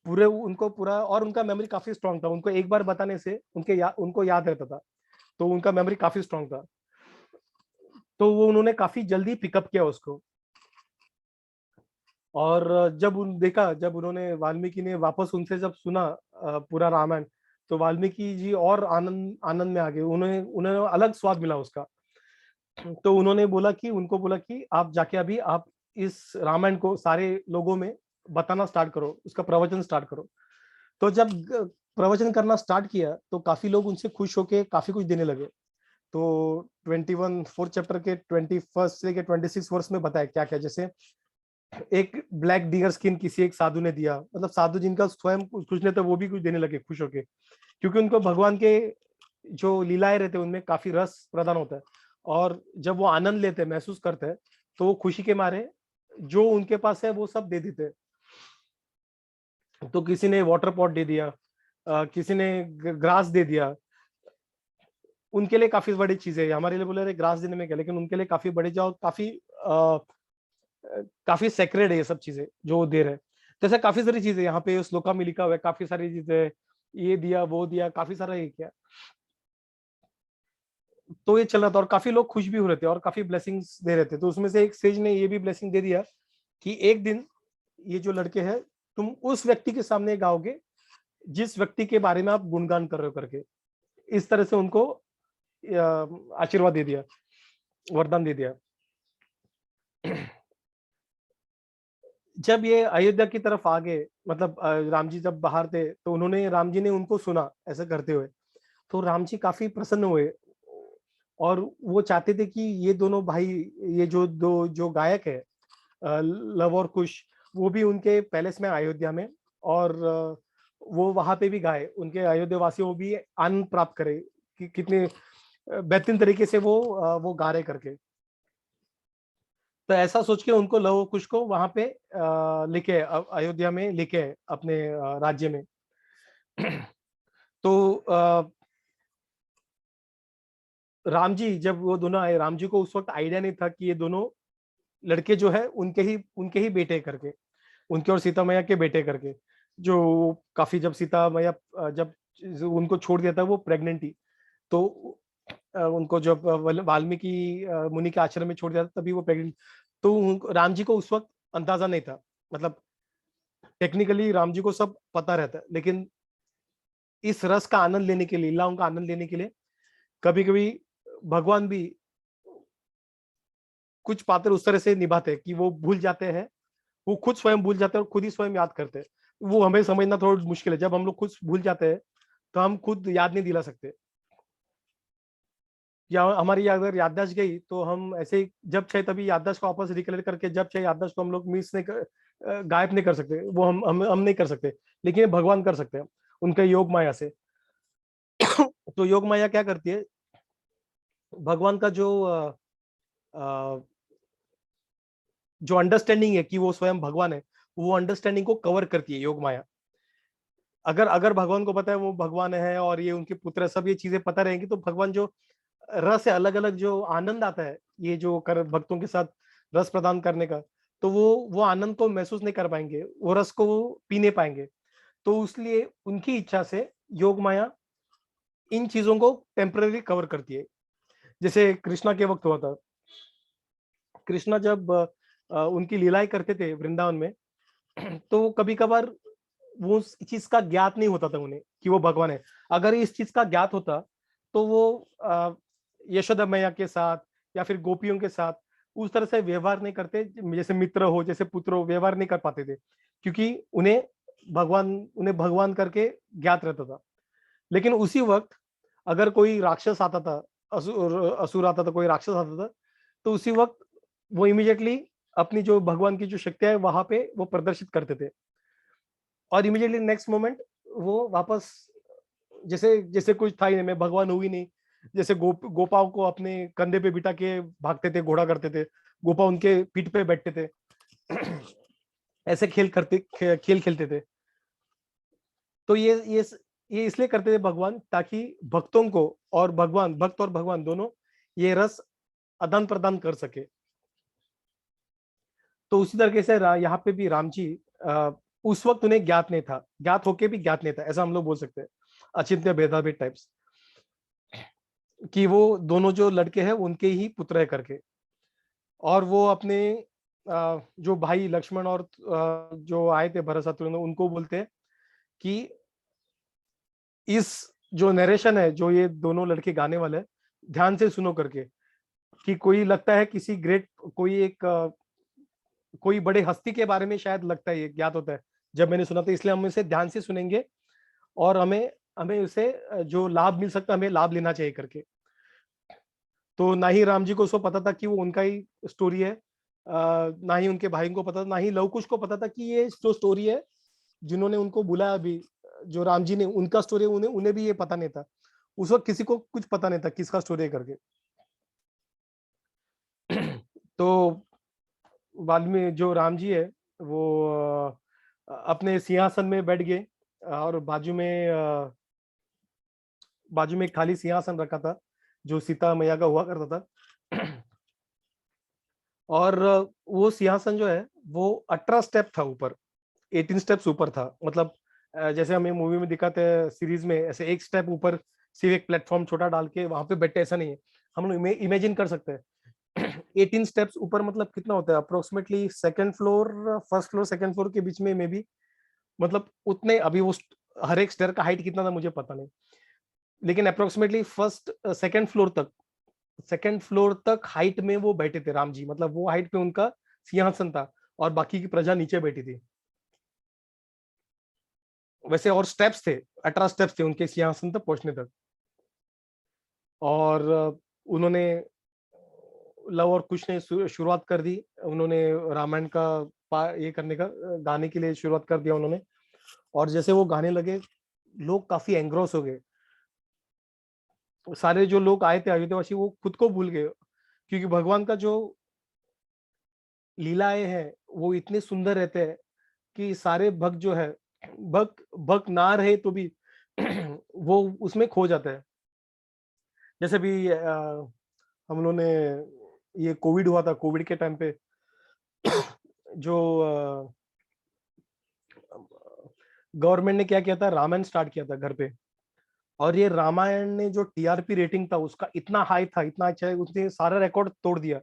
A: पूरे उनको पूरा। और उनका मेमोरी काफी स्ट्रांग था, उनको एक बार बताने से उनको याद रहता था, तो उनका मेमोरी काफी स्ट्रांग था। तो वो उन्होंने काफी जल्दी पिकअप किया उसको। और जब उन्होंने, वाल्मीकि ने वापस उनसे जब सुना पूरा रामायण, तो वाल्मीकि जी और आनंद आनंद में आ गए, उन्हें उन्हें अलग स्वाद मिला उसका। तो उनको बोला कि आप जाके अभी आप इस रामायण को सारे लोगों में बताना स्टार्ट करो, उसका प्रवचन स्टार्ट करो। तो जब प्रवचन करना स्टार्ट किया, तो काफी लोग उनसे खुश होके काफी कुछ देने लगे। तो 21 फोर्थ चैप्टर के 21 से लेके 26 वर्ष में बताया क्या क्या, जैसे एक ब्लैक डिगर स्किन किसी एक साधु ने दिया, मतलब साधु जिनका स्वयं कुछ नहीं था वो भी कुछ देने लगे खुश होके, क्योंकि उनको भगवान के जो लीलाएं रहते हैं उनमें काफी रस प्रदान होता है, और जब वो आनंद लेते हैं, महसूस करते हैं, तो वो खुशी के मारे जो उनके पास है वो सब दे देते हैं। तो किसी ने वाटर पॉट दे दिया, किसी ने ग्रास दे दिया। उनके लिए काफी बड़ी चीजें है, हमारे लिए बोले रहे ग्रास देने में क्या, लेकिन उनके लिए काफी बड़ी, जाओ काफी सेक्रेड है ये सब चीजें जो वो दे रहे हैं। जैसे काफी सारी चीजें यहाँ पे श्लोका में लिखा हुआ है, काफी सारी चीजें, ये दिया वो दिया, काफी सारा ये किया। तो ये चल रहा था, और काफी लोग खुश भी हो रहे थे और काफी ब्लेसिंग्स दे रहे थे। तो उसमें से एक सेज ने ये भी ब्लेसिंग दे दिया कि एक दिन ये जो लड़के हैं, तुम उस व्यक्ति के सामने गाओगे जिस व्यक्ति के बारे में आप गुणगान कर रहे हो करके। इस तरह से उनको आशीर्वाद दे दिया, वरदान दे दिया। जब ये अयोध्या की तरफ आ गए, मतलब राम जी जब बाहर थे, तो राम जी ने उनको सुना ऐसा करते हुए, तो राम जी काफी प्रसन्न हुए, और वो चाहते थे कि ये दोनों भाई, ये जो गायक है लव और कुश, वो भी उनके पैलेस में अयोध्या में, और वो वहां पे भी गाए, उनके अयोध्या वासियों भी आनंद प्राप्त करे कि कितने बेहतरीन तरीके से वो गा रहे करके। तो ऐसा सोच के उनको लव कुश को वहां पे लेके अयोध्या में लेके आए अपने राज्य में। तो राम जी जब वो दोनों आए, राम जी को उस वक्त आइडिया नहीं था कि ये दोनों लड़के जो है उनके ही बेटे करके, उनके और सीता मैया के बेटे करके। जो काफी, जब सीता मैया जब उनको छोड़ दिया था, वो प्रेग्नेंट थी, तो उनको जब वाल्मीकि मुनि के आश्रम में छोड़ दिया था, तभी वो प्रेग्नेंट। तो राम जी को उस वक्त अंदाजा नहीं था, मतलब टेक्निकली राम जी को सब पता रहता है, लेकिन इस रस का आनंद लेने के लिए, लीलाओं का आनंद लेने के लिए, कभी कभी भगवान भी कुछ पात्र उस तरह से निभाते हैं कि वो भूल जाते हैं, वो खुद स्वयं भूल जाते हैं और खुद ही स्वयं याद करते हैं। वो हमें समझना थोड़ा मुश्किल है, जब हम लोग खुद भूल जाते हैं तो हम खुद याद नहीं दिला सकते, या हमारी अगर याददाश्त गई तो हम ऐसे ही जब चाहे तभी याददाश्त को वापस रिकलेक्ट करके, जब चाहे याददाश्त को हम लोग मिस नहीं गायब नहीं कर सकते, वो हम नहीं कर सकते, लेकिन भगवान कर सकते हैं उनके योग माया से। तो योग माया क्या करती है, भगवान का अ, जो अंडरस्टैंडिंग है कि वो स्वयं भगवान है, वो अंडरस्टैंडिंग को कवर करती है योग माया। अगर अगर भगवान को पता है वो भगवान है और ये उनके पुत्र है, सब ये चीजें पता रहेंगी, तो भगवान जो रस है, अलग अलग जो आनंद आता है ये जो कर भक्तों के साथ रस प्रदान करने का, तो वो आनंद को महसूस नहीं कर पाएंगे, वो रस को वो पी नहीं पाएंगे। तो इसलिए उनकी इच्छा से योग माया इन चीजों को टेम्पररी कवर करती है। जैसे कृष्णा के वक्त हुआ था, कृष्णा जब उनकी लीलाएं करते थे वृंदावन में, तो कभी कभार वो उस चीज का ज्ञात नहीं होता था उन्हें कि वो भगवान है। अगर इस चीज का ज्ञात होता तो वो यशोदा मैया के साथ या फिर गोपियों के साथ उस तरह से व्यवहार नहीं करते, जैसे मित्र हो, जैसे पुत्र हो, व्यवहार नहीं कर पाते थे, क्योंकि उन्हें भगवान करके ज्ञात रहता था। लेकिन उसी वक्त अगर कोई राक्षस आता था, असुर आता था, कोई राक्षस आता था, तो उसी वक्त वो इमीडिएटली अपनी जो भगवान की जो शक्तियां है वहां पे वो प्रदर्शित करते थे, और इमीडिएटली नेक्स्ट मोमेंट वो वापस जैसे जैसे कुछ था ही नहीं, मैं भगवान हुई नहीं। जैसे गोपाओं को अपने कंधे पे बिठा के भागते थे, घोड़ा करते थे, गोपा उनके पीठ पे बैठते थे, ऐसे खेल खेलते थे। तो ये इसलिए करते थे भगवान, ताकि भक्तों को और भक्त और भगवान दोनों ये रस आदान प्रदान कर सके। तो उसी तरीके से यहाँ पे भी राम जी उस वक्त उन्हें ज्ञात नहीं था, ज्ञात होके भी ज्ञात नहीं था, ऐसा हम लोग बोल सकते हैं, अचिंत्य भेदाभेद टाइप्स, कि वो दोनों जो लड़के हैं उनके ही पुत्र है करके। और वो अपने जो भाई लक्ष्मण और जो आए थे भरत शत्रुघ्न, उनको बोलते हैं कि इस जो नरेशन है जो ये दोनों लड़के गाने वाले हैं, ध्यान से सुनो करके, कि कोई लगता है किसी ग्रेट, कोई बड़े हस्ती के बारे में शायद लगता है, ये ज्ञात होता है जब मैंने सुना था, इसलिए हम इसे ध्यान से सुनेंगे और हमें हमें उसे जो लाभ मिल सकता है हमें लाभ लेना चाहिए करके। तो ना ही राम जी को उसको पता था कि वो उनका ही स्टोरी है, ना ही उनके भाई को पता था, ना ही लव कुश को पता था कि ये जो स्टोरी है जिन्होंने उनको बुलाया अभी, जो राम जी ने उनका स्टोरी, उन्हें उन्हें भी ये पता नहीं था उस वक्त, किसी को कुछ पता नहीं था किसका स्टोरी है करके। तो वाल्मीकि जो राम जी है वो अपने सिंहासन में बैठ गए, और बाजू में एक खाली सिंहासन रखा था जो सीता मैया का हुआ करता था। और वो सिंहासन जो है वो 18 स्टेप था ऊपर, 18 स्टेप्स ऊपर था, मतलब जैसे हमें मूवी में दिखाते हैं सीरीज में, ऐसे एक स्टेप ऊपर सिर्फ एक प्लेटफॉर्म छोटा डाल के वहां पे बैठे, ऐसा नहीं है। हम लोग इमेजिन कर सकते हैं 18 स्टेप्स ऊपर, मतलब कितना होता है approximately, second floor first floor second floor के बीच में मे बी, मतलब उतने, अभी वो हर एक स्टेयर का हाइट कितना था मुझे पता नहीं, लेकिन अप्रोक्सीमेटली सेकंड फ्लोर तक हाइट में वो बैठे थे राम जी, मतलब वो हाइट पे उनका सिंहासन था और बाकी की प्रजा नीचे बैठी थी। वैसे और स्टेप्स थे, 18 स्टेप्स थे उनके सिंहासन तक पहुंचने तक। और उन्होंने लव और कुश ने शुरुआत कर दी, उन्होंने रामायण का ये करने का, गाने के लिए शुरुआत कर दिया उन्होंने। और जैसे वो गाने लगे, लोग काफी एंग्रोस हो गए, सारे जो लोग आए थे अयोध्यावासी वो खुद को भूल गए, क्योंकि भगवान का जो लीलाएं हैं वो इतने सुंदर रहते हैं कि सारे भक्त जो है, भक्त भक्त ना रहे तो भी वो उसमें खो जाता है। जैसे भी हम लोगों ने, ये कोविड हुआ था, कोविड के टाइम पे जो गवर्नमेंट ने क्या किया था, रामायण स्टार्ट किया था घर पे, और ये रामायण ने जो टीआरपी रेटिंग था उसका इतना हाई था, इतना अच्छा है, उसने सारा रिकॉर्ड तोड़ दिया।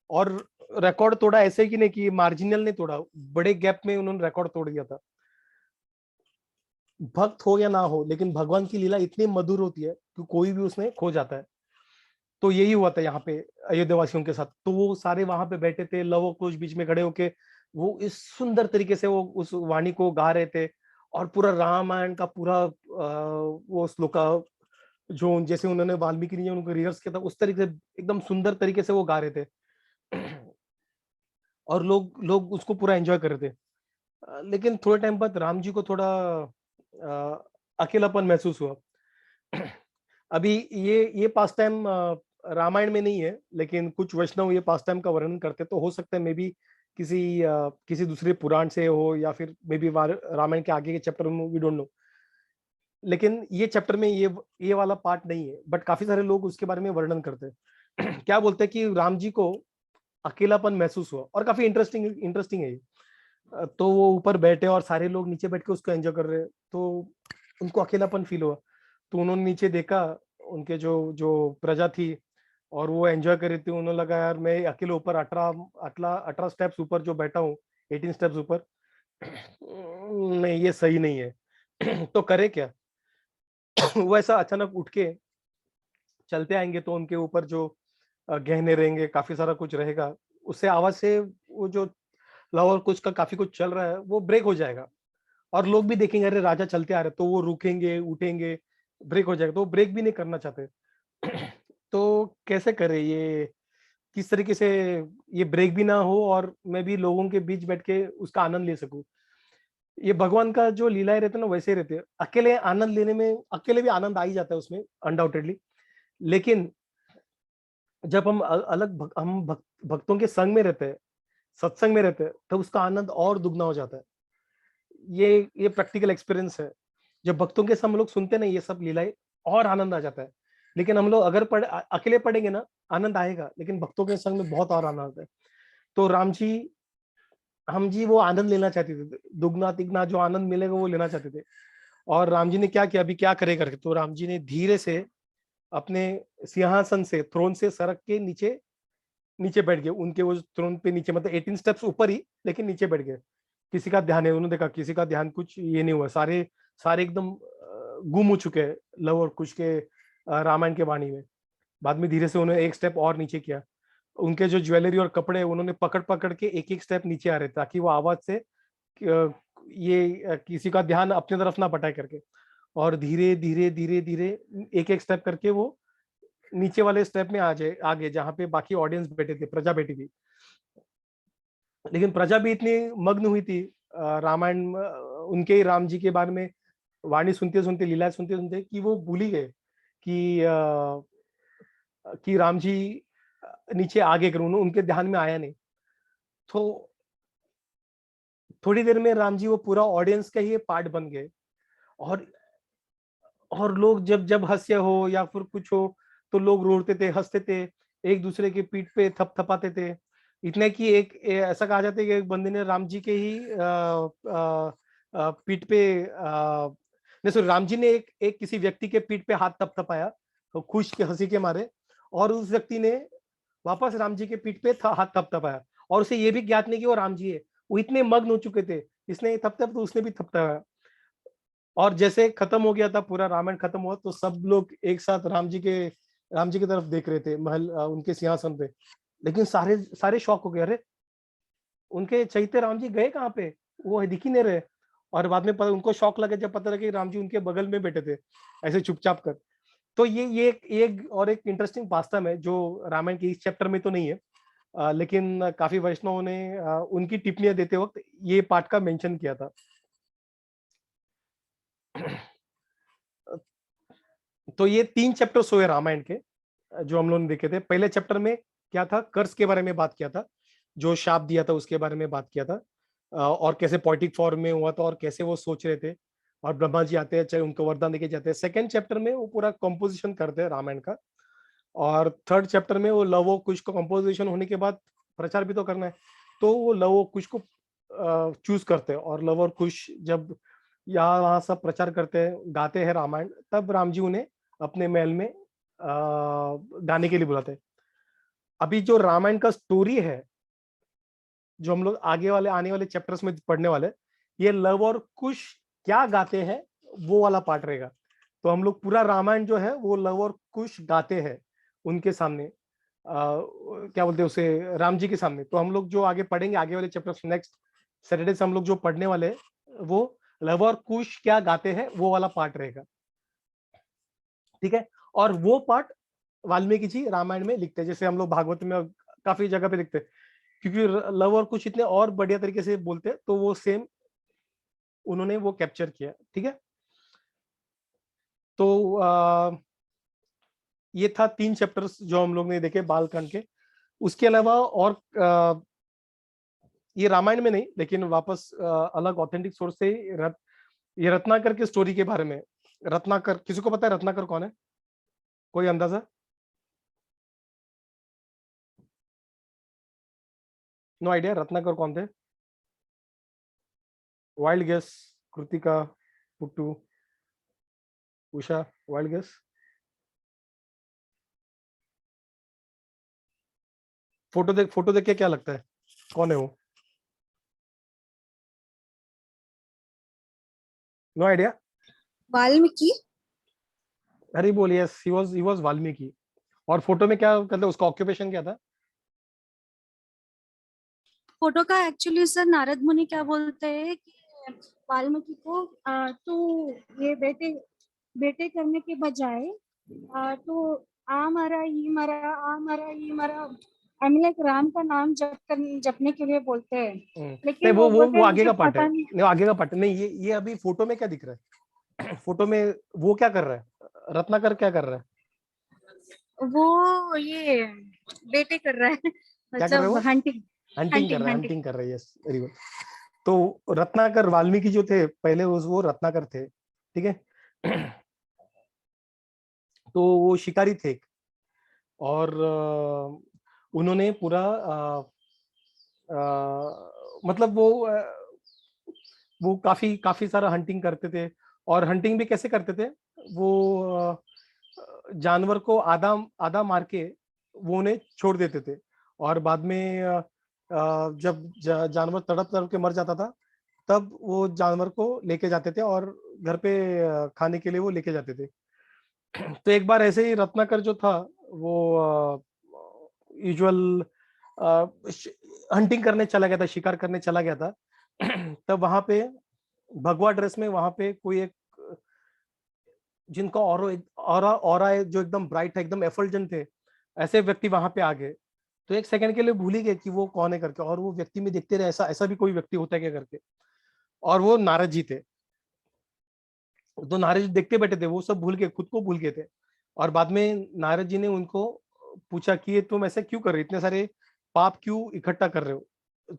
A: और रिकॉर्ड तोड़ा ऐसे कि नहीं कि मार्जिनल ने तोड़ा, बड़े गैप में उन्होंने रिकॉर्ड तोड़ दिया था। भक्त हो या ना हो, लेकिन भगवान की लीला इतनी मधुर होती है कि कोई भी उसमें खो जाता है। तो यही हुआ था यहाँ पे अयोध्या वासियों के साथ, तो वो सारे वहां पे बैठे थे, लव कुश बीच में खड़े होके वो इस सुंदर तरीके से वो उस वाणी को गा रहे थे, और पूरा रामायण का पूरा वो श्लोका जो जैसे उन्होंने वाल्मीकि ने उनको रिहर्स किया था उस तरीके से एकदम सुंदर तरीके से वो गा रहे थे। और लोग लोग उसको पूरा एंजॉय कर रहे थे। लेकिन थोड़े टाइम बाद राम जी को थोड़ा अकेलापन महसूस हुआ। अभी ये पास टाइम रामायण में नहीं है, लेकिन कुछ वैष्णव ये पास टाइम का वर्णन करते, तो हो सकता है मे बी किसी दूसरे पुराण से हो, या फिर मे बी रामायण के आगे के चैप्टर में, वी डोंट नो। लेकिन ये चैप्टर में ये वाला पार्ट नहीं है, बट काफी सारे लोग उसके बारे में वर्णन करते हैं। क्या बोलते हैं कि राम जी को अकेलापन महसूस हुआ, और काफी इंटरेस्टिंग इंटरेस्टिंग है ये। तो वो ऊपर बैठे और सारे लोग नीचे बैठ के उसको एंजॉय कर रहे हैं, तो उनको अकेलापन फील हुआ। तो उन्होंने नीचे देखा, उनके जो जो प्रजा थी, और वो एंजॉय कर रही थी। उन्होंने लगा यार मैं अकेले ऊपर 18 स्टेप्स ऊपर जो बैठा हूँ, 18 स्टेप्स ऊपर, नहीं ये सही नहीं है। तो करे क्या? वो ऐसा अचानक उठ के चलते आएंगे, तो उनके ऊपर जो गहने रहेंगे, काफी सारा कुछ रहेगा, उससे आवाज से वो जो लव और कुछ का काफी कुछ चल रहा है वो ब्रेक हो जाएगा। और लोग भी देखेंगे अरे राजा चलते आ रहे, तो वो रुकेंगे, उठेंगे, ब्रेक हो जाएगा, तो वो ब्रेक भी नहीं करना चाहते। तो कैसे करे ये, किस तरीके से ये ब्रेक भी ना हो और मैं भी लोगों के बीच बैठ के उसका आनंद ले सकूं। ये भगवान का जो लीलाएं रहते हैं ना, वैसे ही रहते हैं। अकेले आनंद लेने में, अकेले भी आनंद आ ही जाता है उसमें अनडाउटेडली, लेकिन जब हम अलग भक्तों के संग में रहते हैं, सत्संग में रहते हैं, तब उसका आनंद और दुगना हो जाता है। ये प्रैक्टिकल एक्सपीरियंस है। जब भक्तों के साथ हम लोग सुनते नहीं ये सब लीलाएं, और आनंद आ जाता है। लेकिन हम लोग अगर अकेले पढ़ेंगे ना, आनंद आएगा, लेकिन भक्तों के संग में बहुत और आनंद आता है। तो राम जी, हम जी वो आनंद लेना चाहते थे, दुगना तिगना जो आनंद मिलेगा वो लेना चाहते थे। और राम जी ने क्या किया, अभी क्या करे करके, तो राम जी ने धीरे से अपने सिंहासन से, थ्रोन से सरक के नीचे नीचे बैठ गए। उनके वो थ्रोन पे नीचे, मतलब 18 स्टेप्स ऊपर ही, लेकिन नीचे बैठ गए। किसी का ध्यान है, उन्होंने देखा किसी का ध्यान कुछ ये नहीं हुआ, सारे सारे एकदम गुम हो चुके हैं लव और कुश के रामायण के वाणी में। बाद में धीरे से उन्होंने एक स्टेप और नीचे किया। उनके जो ज्वेलरी और कपड़े उन्होंने पकड़ पकड़ के एक एक स्टेप नीचे आ रहे, ताकि वो आवाज से किसी का ध्यान अपने तरफ ना भटाए करके। और धीरे धीरे धीरे धीरे एक एक स्टेप करके वो नीचे वाले स्टेप में आ जाए, आगे जहाँ पे बाकी ऑडियंस बैठे थे, प्रजा बैठी थी। लेकिन प्रजा भी इतनी मग्न हुई थी रामायण, उनके ही राम जी के बारे में वाणी सुनते सुनते, लीला सुनते सुनते, कि वो भूल ही गए कि राम जी नीचे आगे करूँ, उनके ध्यान में आया नहीं। तो थोड़ी देर में राम जी वो पूरा ऑडियंस का ही पार्ट बन गए। और लोग जब जब हास्य हो या फिर कुछ हो, तो लोग रोते थे, हंसते थे, एक दूसरे के पीठ पे थपथपाते थे। इतने कि ऐसा कहा जाता है कि एक बंदे ने राम जी के ही पीठ पे नहीं, सॉरी, राम जी ने एक किसी व्यक्ति के पीठ पे हाथ थपथपाया, तो खुश के हंसी के मारे, और उस व्यक्ति ने वापस राम जी के पीठ पे हाथ थपथपाया, और उसे ये भी ज्ञात नहीं कि वो राम जी है। वो इतने मग्न हो चुके थे, इसने थपथप तो उसने भी थपथपाया। और जैसे खत्म हो गया था, पूरा रामायण खत्म हुआ, तो सब लोग एक साथ राम जी की तरफ देख रहे थे, महल उनके सिंहासन पे। लेकिन सारे सारे शॉक हो गए, अरे उनके चैत्य राम जी गए कहाँ पे, वो दिख ही नहीं रहे। और बाद में उनको शौक लगे जब पता लगा कि राम जी उनके बगल में बैठे थे, ऐसे चुपचाप कर। तो एक इंटरेस्टिंग पास्टम है, जो रामायण के इस चैप्टर में तो नहीं है, लेकिन काफी वैष्णवों ने उनकी टिप्पणियां देते वक्त ये पार्ट का मेंशन किया था। तो ये 3 चैप्टर्स हुए रामायण के, जो हम लोग ने देखे थे। पहले चैप्टर में क्या था, कर्स के बारे में बात किया था, जो शाप दिया था उसके बारे में बात किया था, और कैसे पोएटिक फॉर्म में हुआ था, और कैसे वो सोच रहे थे, और ब्रह्मा जी आते हैं, चाहे उनको वरदान देके जाते हैं। सेकंड चैप्टर में वो पूरा कंपोजिशन करते हैं रामायण का। और थर्ड चैप्टर में वो लव और कुश का कंपोजिशन होने के बाद प्रचार भी तो करना है, तो वो लव और कुश को चूज करते हैं। और लव और कुश जब यहाँ वहाँ सब प्रचार करते हैं, गाते हैं रामायण, तब राम जी उन्हें अपने महल में गाने के लिए बुलाते हैं। अभी जो रामायण का स्टोरी है, जो हम लोग आने वाले चैप्टर्स में पढ़ने वाले, ये लव और कुश क्या गाते हैं, वो वाला पार्ट रहेगा। तो हम लोग पूरा रामायण जो है वो लव और कुश गाते हैं उनके सामने, क्या बोलते हैं उसे, राम जी के सामने। तो हम लोग जो आगे पढ़ेंगे, आगे वाले चैप्टर्स नेक्स्ट सैटरडे से हम लोग जो पढ़ने वाले हैं, वो लव और कुश क्या गाते हैं वो वाला पार्ट रहेगा, ठीक है। और वो पार्ट वाल्मीकि जी रामायण में लिखते हैं, जैसे हम लोग भागवत में काफी जगह पे लिखते हैं, क्योंकि लव और कुश इतने और बढ़िया तरीके से बोलते हैं, तो वो सेम उन्होंने वो कैप्चर किया, ठीक है। तो ये था 3 चैप्टर्स जो हम लोग ने देखे बालकांड के। उसके अलावा और ये रामायण में नहीं, लेकिन वापस अलग ऑथेंटिक सोर्स से ये रत्नाकर की स्टोरी के बारे में। रत्नाकर, किसी को पता है रत्नाकर कौन है? कोई अंदाजा? नो आइडिया रत्नाकर कौन थे? Wild guess, Kritika, Puttu, Usha, wild guess. Photo देख के क्या लगता है कौन है वो? No idea.
B: वाल्मीकि।
A: अरे बोलिए, ही वाज वाल्मीकि। और फोटो में क्या मतलब उसका ऑक्यूपेशन क्या था?
E: फोटो का एक्चुअली सर नारद मुनि क्या बोलते हैं कि वाल्मीकि को तू ये बेटे करने के बजाय तो आ मरा ई मरा आ मरा ई मरा लाइक राम का नाम जपने के लिए बोलते हैं।
A: नहीं,
E: लेकिन
A: वो
E: बोलते हैं
A: आगे
E: मुझे
A: का पार्ट है।
E: पता नहीं।
A: नहीं, आगे का पार्ट नहीं। ये अभी फोटो में क्या दिख रहा है? फोटो में वो क्या कर रहा है? रत्नाकर क्या कर रहा है?
E: वो ये बेटे कर रहा है
A: क्या कर रहे हो?
E: मतलब हंटिंग
A: हंटिंग कर रहा है। Yes, very good. तो रत्नाकर, वाल्मीकि जो थे पहले वो रत्नाकर थे, ठीक है। तो वो शिकारी थे और उन्होंने पूरा मतलब वो काफी काफी सारा हंटिंग करते थे। और हंटिंग भी कैसे करते थे? वो जानवर को आधा आधा मार के वो उन्हें छोड़ देते थे। और बाद में जब जानवर तड़प तड़प के मर जाता था, तब वो जानवर को लेके जाते थे और घर पे खाने के लिए वो लेके जाते थे। तो एक बार ऐसे ही रत्नाकर जो था वो यूजुअल हंटिंग करने चला गया था, शिकार करने चला गया था। तब वहां पे भगवा ड्रेस में वहां पे कोई एक, जिनका ऑरा जो एकदम ब्राइट है, एकदम एफल्जेंट थे, ऐसे व्यक्ति वहां पे आ गए। तो एक सेकंड के लिए भूल ही गए कि वो कौन है करके, और वो व्यक्ति में देखते रहे ऐसा ऐसा भी कोई व्यक्ति होता है क्या करके। और वो नारद जी थे। तो नारद जी देखते बैठे थे, वो सब भूल गए, खुद को भूल गए थे। और बाद में नारद जी ने उनको पूछा कि ये तुम ऐसा क्यों कर रहे हो, इतने सारे पाप क्यों इकट्ठा कर रहे हो,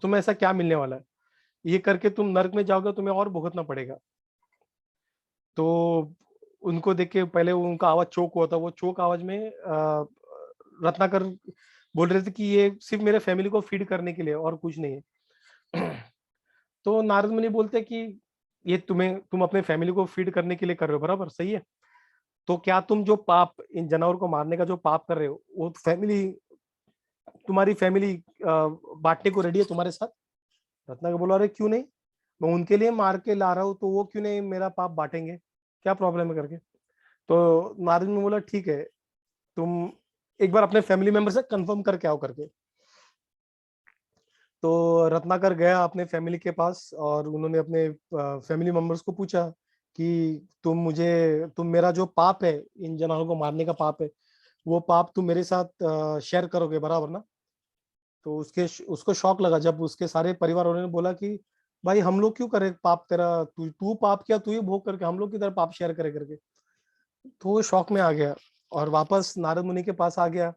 A: तुम्हें ऐसा क्या मिलने वाला है, ये करके तुम नरक में जाओगे, तुम्हें और भुगतना पड़ेगा। तो उनको देख के पहले उनका आवाज चोक हुआ था। वो चोक आवाज में रत्नाकर बोल रहे थे कि ये सिर्फ मेरे फैमिली को फीड करने के लिए और कुछ नहीं है। तो नारद मुनि बोलते कि ये तुम अपने फैमिली को फीड करने के लिए कर रहे हो, बराबर सही है। तो क्या तुम जो पाप, इन जानवर को मारने का जो पाप कर रहे हो, वो तुम्हारी फैमिली बांटने को रेडी है तुम्हारे साथ? रत्नाकर बोला, अरे क्यों नहीं, मैं उनके लिए मार के ला रहा हूँ, तो वो क्यों नहीं मेरा पाप बांटेंगे, क्या प्रॉब्लम है करके। तो नारद ने बोला ठीक है, तुम एक बार अपने फैमिली मेंबर से कंफर्म करके आओ करके। तो रत्नाकर गया अपने फैमिली के पास और उन्होंने अपने फैमिली मेंबर्स को पूछा कि तुम मेरा जो पाप है, इन जानवरों को मारने का पाप है, वो पाप तुम मेरे साथ शेयर करोगे, बराबर ना? तो उसको शॉक लगा जब उसके सारे परिवार वालों ने बोला कि भाई हम लोग क्यों करें पाप, तेरा तू पाप किया, तू ही भोग करके, हम लोग किधर पाप शेयर करे करके। तो वो शॉक में आ गया और वापस नारद मुनि के पास आ गया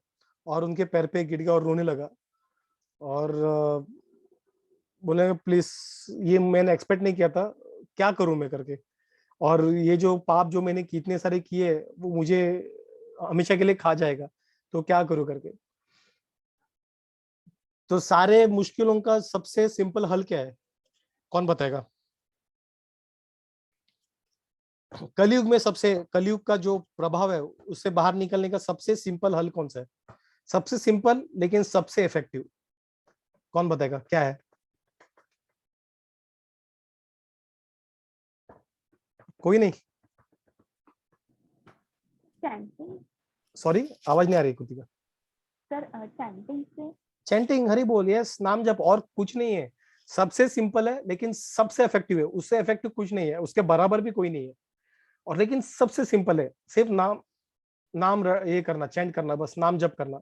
A: और उनके पैर पे गिर गया और रोने लगा। और बोले प्लीज, ये मैंने एक्सपेक्ट नहीं किया था, क्या करूं मैं करके। और ये जो पाप जो मैंने कितने सारे किए, वो मुझे हमेशा के लिए खा जाएगा, तो क्या करूं करके। तो सारे मुश्किलों का सबसे सिंपल हल क्या है, कौन बताएगा? कलयुग का जो प्रभाव है, उससे बाहर निकलने का सबसे सिंपल हल कौन सा है? सबसे सिंपल लेकिन सबसे इफेक्टिव, कौन बताएगा क्या है? कोई नहीं?
D: चैंटिंग
A: सॉरी, आवाज नहीं आ रही कृतिका।
D: सर, चैंटिंग से।
A: चैंटिंग, हरि बोल, यस, नाम जप, और कुछ नहीं है। सबसे सिंपल है लेकिन सबसे इफेक्टिव है, उससे इफेक्टिव कुछ नहीं है, उसके बराबर भी कोई नहीं है। और लेकिन सबसे सिंपल है, सिर्फ ये करना, चैंट करना, बस नाम जप करना।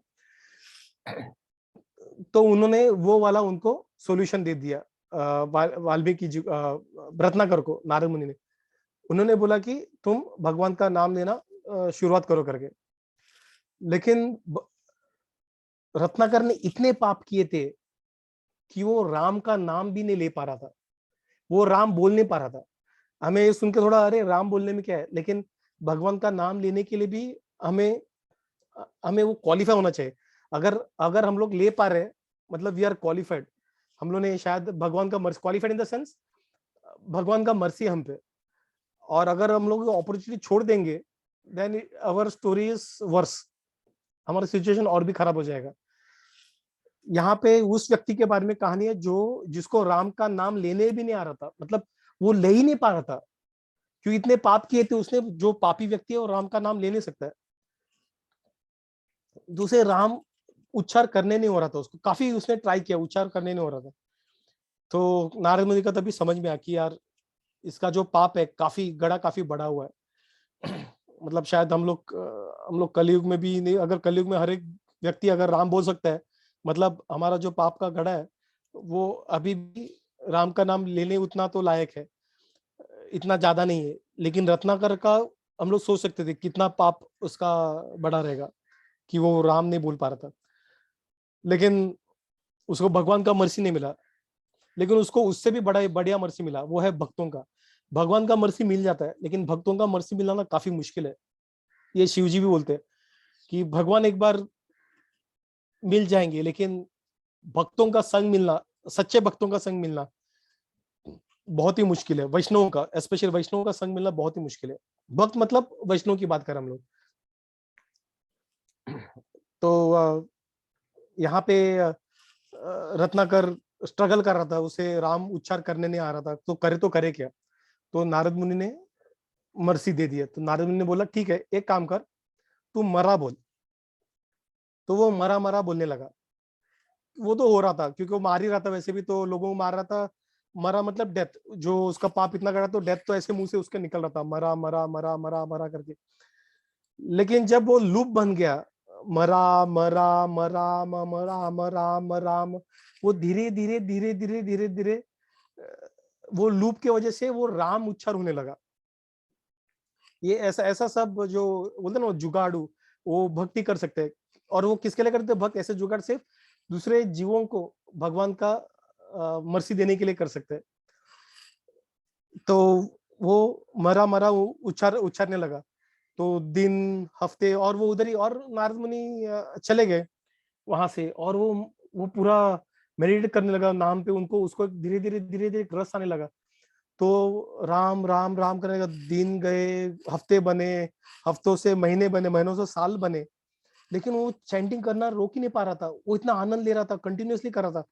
A: तो उन्होंने वो वाला उनको सॉल्यूशन दे दिया वाल्मीकि जी, रत्नाकर को, नारद मुनि ने। उन्होंने बोला कि तुम भगवान का नाम लेना शुरुआत करो करके। लेकिन रत्नाकर ने इतने पाप किए थे कि वो राम का नाम भी नहीं ले पा रहा था, वो राम बोल नहीं पा रहा था। हमें ये सुन के थोड़ा अरे राम बोलने में क्या है, लेकिन भगवान का नाम लेने के लिए भी हमें हमें वो क्वालिफाई होना चाहिए। अगर अगर हम लोग ले पा रहे हैं, मतलब वी आर क्वालिफाइड, हम लोग ने शायद भगवान का mercy, qualified in the sense भगवान का मर्सी हम पे। और अगर हम लोग अपॉर्चुनिटी छोड़ देंगे then our story is worse, हमारा सिचुएशन और भी खराब हो जाएगा। यहाँ पे उस व्यक्ति के बारे में कहानी है जो जिसको राम का नाम लेने भी नहीं आ रहा था, मतलब वो ले ही नहीं पा रहा था, क्यों इतने पाप किए थे उसने। जो पापी व्यक्ति है वो राम का नाम ले नहीं सकता है। दूसरे राम उच्चार करने नहीं हो रहा था उसको, काफी उसने ट्राई किया, उच्चार करने नहीं हो रहा था। तो नारद मुनि का तभी समझ में आया कि यार इसका जो पाप है काफी गड़ा, काफी बड़ा हुआ है। मतलब शायद हम लोग कलयुग में भी नहीं, अगर कलयुग में हर एक व्यक्ति अगर राम बोल सकता है, मतलब हमारा जो पाप का गड़ा है वो अभी भी राम का नाम लेने उतना तो लायक है, इतना ज्यादा नहीं है। लेकिन रत्नाकर का हम लोग सोच सकते थे कितना पाप उसका बड़ा रहेगा कि वो राम नहीं बोल पा रहा था। लेकिन उसको भगवान का मर्सी नहीं मिला, लेकिन उसको उससे भी बड़ा बढ़िया मर्सी मिला, वो है भक्तों का। भगवान का मर्सी मिल जाता है, लेकिन भक्तों का मर्सी मिलाना काफी मुश्किल है। ये शिव जी भी बोलते हैं कि भगवान एक बार मिल जाएंगे, लेकिन भक्तों का संग मिलना, सच्चे भक्तों का संग मिलना बहुत ही मुश्किल है। वैष्णव का, स्पेशल वैष्णव का संग मिलना बहुत ही मुश्किल है। भक्त मतलब वैष्णव की बात करें हम लोग। तो यहाँ पे रत्नाकर स्ट्रगल कर रहा था, उसे राम उच्चार करने नहीं आ रहा था, तो करे क्या। तो नारद मुनि ने मर्सी दे दिया। तो नारद मुनि ने बोला ठीक है, एक काम कर, तू मरा बोल। तो वो मरा मरा बोलने लगा। वो तो हो रहा था क्योंकि वो मार ही रहा था, वैसे भी तो लोगों को मार रहा था। मरा मतलब डेथ, जो उसका पाप इतना करा तो डेथ तो ऐसे मुंह से उसके निकल रहा था, मरा मरा मरा मरा मरा करके। लेकिन जब वो लूप बन गया, मरा मरा मरा मरा मरा मरा, वो धीरे धीरे धीरे धीरे धीरे धीरे वो लूप के वजह से वो राम उच्चार होने लगा। ये ऐसा ऐसा सब जो बोलते ना जुगाड़ू, वो भक्ति कर सकते हैं। और वो किसके लिए करते हैं भक्त? ऐसे जुगाड़ सिर्फ दूसरे जीवों को भगवान का मर्सी देने के लिए कर सकते हैं। तो वो मरा मरा उच्चारने लगा। तो दिन हफ्ते और वो उधर ही, और नारद मुनि चले गए वहां से, और वो पूरा मेडिटेट करने लगा नाम पे। उनको उसको धीरे धीरे धीरे धीरे रस आने लगा। तो राम राम राम करने का दिन गए, हफ्ते बने, हफ्तों से महीने बने, महीनों से साल बने, लेकिन वो चैंटिंग करना रोक ही नहीं पा रहा था। वो इतना आनंद ले रहा था, कंटिन्यूअसली कर रहा था।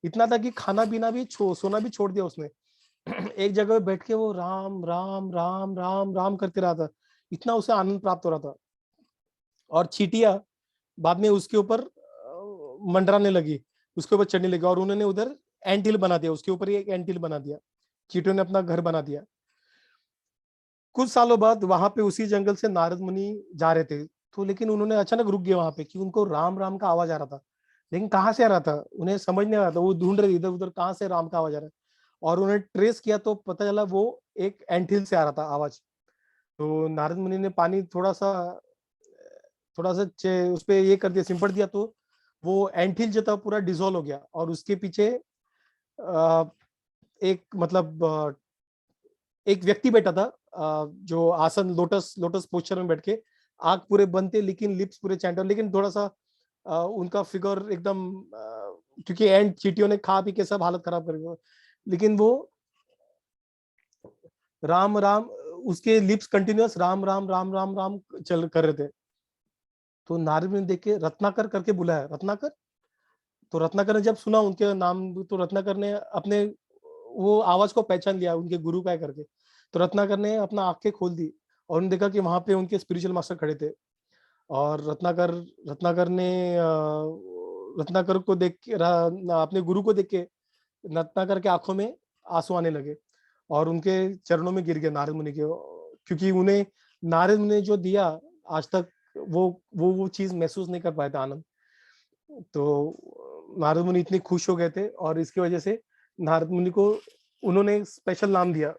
A: इतना था कि खाना पीना भी सोना भी छोड़ दिया उसने। एक जगह पे बैठ के वो राम राम राम राम राम करते रहा था, इतना उसे आनंद प्राप्त हो रहा था। और चींटियां बाद में उसके ऊपर मंडराने लगी, उसके ऊपर चढ़ने लगी, और उन्होंने उधर एंट हिल बना दिया, उसके ऊपर ही एक एंट हिल बना दिया। चींटियों ने अपना घर बना दिया। कुछ सालों बाद वहां पे उसी जंगल से नारद मुनि जा रहे थे, तो लेकिन उन्होंने अचानक रुक गए वहां पे कि उनको राम राम का आवाज आ रहा था, लेकिन कहाँ से आ रहा था उन्हें समझ नहीं आ रहा था। वो ढूंढ रहे इधर उधर कहाँ से राम का आवाज आ रहा है, और उन्हें ट्रेस किया तो पता चला वो एक एंटिल से आ रहा था आवाज। तो नारद मुनि ने पानी थोड़ा सा उस पर ये कर दिया, सिमट दिया, तो वो एंटिल जो था पूरा डिजोल्व हो गया। और उसके पीछे एक मतलब एक व्यक्ति बैठा था, जो आसन लोटस लोटस पोस्चर में बैठ के, आंख पूरे बंद थे लेकिन लिप्स पूरे चैंटर, लेकिन थोड़ा सा उनका फिगर एकदम क्योंकि एंड चींटियों ने खा पी के सब हालत खराब कर दिया, लेकिन वो राम राम, उसके लिप्स कंटिन्यूअस राम राम राम राम राम चल कर रहे थे। तो नारद ने देख के रत्नाकर करके बुलाया, रत्नाकर। तो रत्नाकर ने जब सुना उनके नाम, तो रत्नाकर ने अपने वो आवाज को पहचान लिया, उनके गुरु का है करके। तो रत्नाकर ने अपना आंखें खोल दी और उन्होंने देखा कि वहां पे उनके स्पिरिचुअल मास्टर खड़े थे। और रत्नाकर ने रत्नाकर को देख के अपने गुरु को देख के रत्नाकर के आंखों में आंसू आने लगे और उनके चरणों में गिर गए नारद मुनि के, क्योंकि उन्हें नारद मुनि ने जो दिया आज तक वो चीज महसूस नहीं कर पाए थे, आनंद। तो नारद मुनि इतने खुश हो गए थे, और इसकी वजह से नारद मुनि को उन्होंने स्पेशल नाम दिया।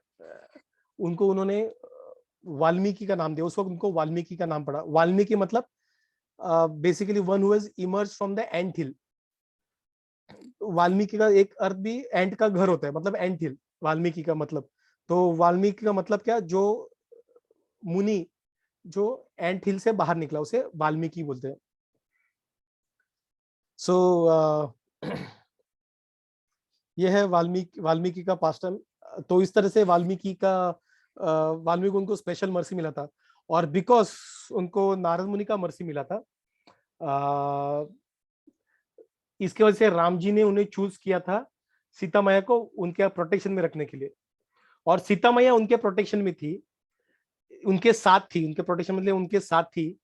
A: उन्होंने वाल्मीकि का नाम दिया। उस वक्त उनको वाल्मीकि का नाम पड़ा। वाल्मीकि मतलब basically one who has emerge from the ant hill. Valmiki का एक अर्थ भी एंट का घर होता है, मतलब एंट हिल वाल्मीकि का मतलब। तो वाल्मीकि का मतलब क्या, जो मुनि जो एंट हिल से बाहर निकला उसे वाल्मीकि बोलते हैं। सो ये है वाल्मीकि का पास्ट टाइम। तो इस तरह से वाल्मीकि उनको स्पेशल मर्सी मिला था, और बिकॉज उनको नारद मुनि का मर्सी मिला था, इसके वजह से राम जी ने उन्हें चूज किया था सीता मैया को उनके प्रोटेक्शन में रखने के लिए। और सीता मैया उनके प्रोटेक्शन में थी, उनके साथ थी, उनके प्रोटेक्शन मतलब उनके साथ थी,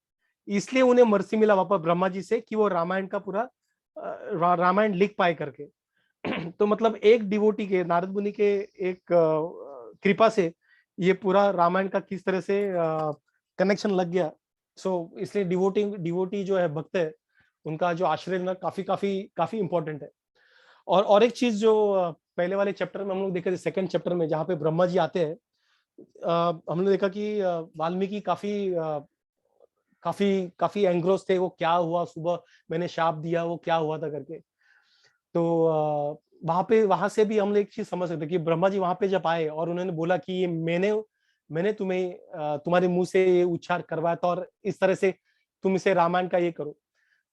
A: इसलिए उन्हें मर्सी मिला वापस ब्रह्मा जी से कि वो रामायण का पूरा रामायण लिख पाए करके। तो मतलब एक डिवोटी के, नारद मुनि के एक कृपा से ये पूरा रामायण का किस तरह से कनेक्शन लग गया। सो इसलिए डिवोटी जो है, भक्त है, उनका जो आश्रय लेना काफी काफी काफी इंपॉर्टेंट है। और एक चीज जो पहले वाले चैप्टर में हम लोग देखे थे, सेकंड चैप्टर में जहाँ पे ब्रह्मा जी आते हैं, हमने देखा कि वाल्मीकि काफी काफी एंग्रोस थे, वो क्या हुआ, सुबह मैंने शाप दिया, वो क्या हुआ था करके। तो वहां से भी हम लोग एक चीज समझ सकते कि ब्रह्मा जी वहां पे जब आए और उन्होंने बोला कि ये मैंने तुम्हें तुम्हारे मुंह से ये उच्चार करवाया था, और इस तरह से तुम इसे रामायण का ये करो।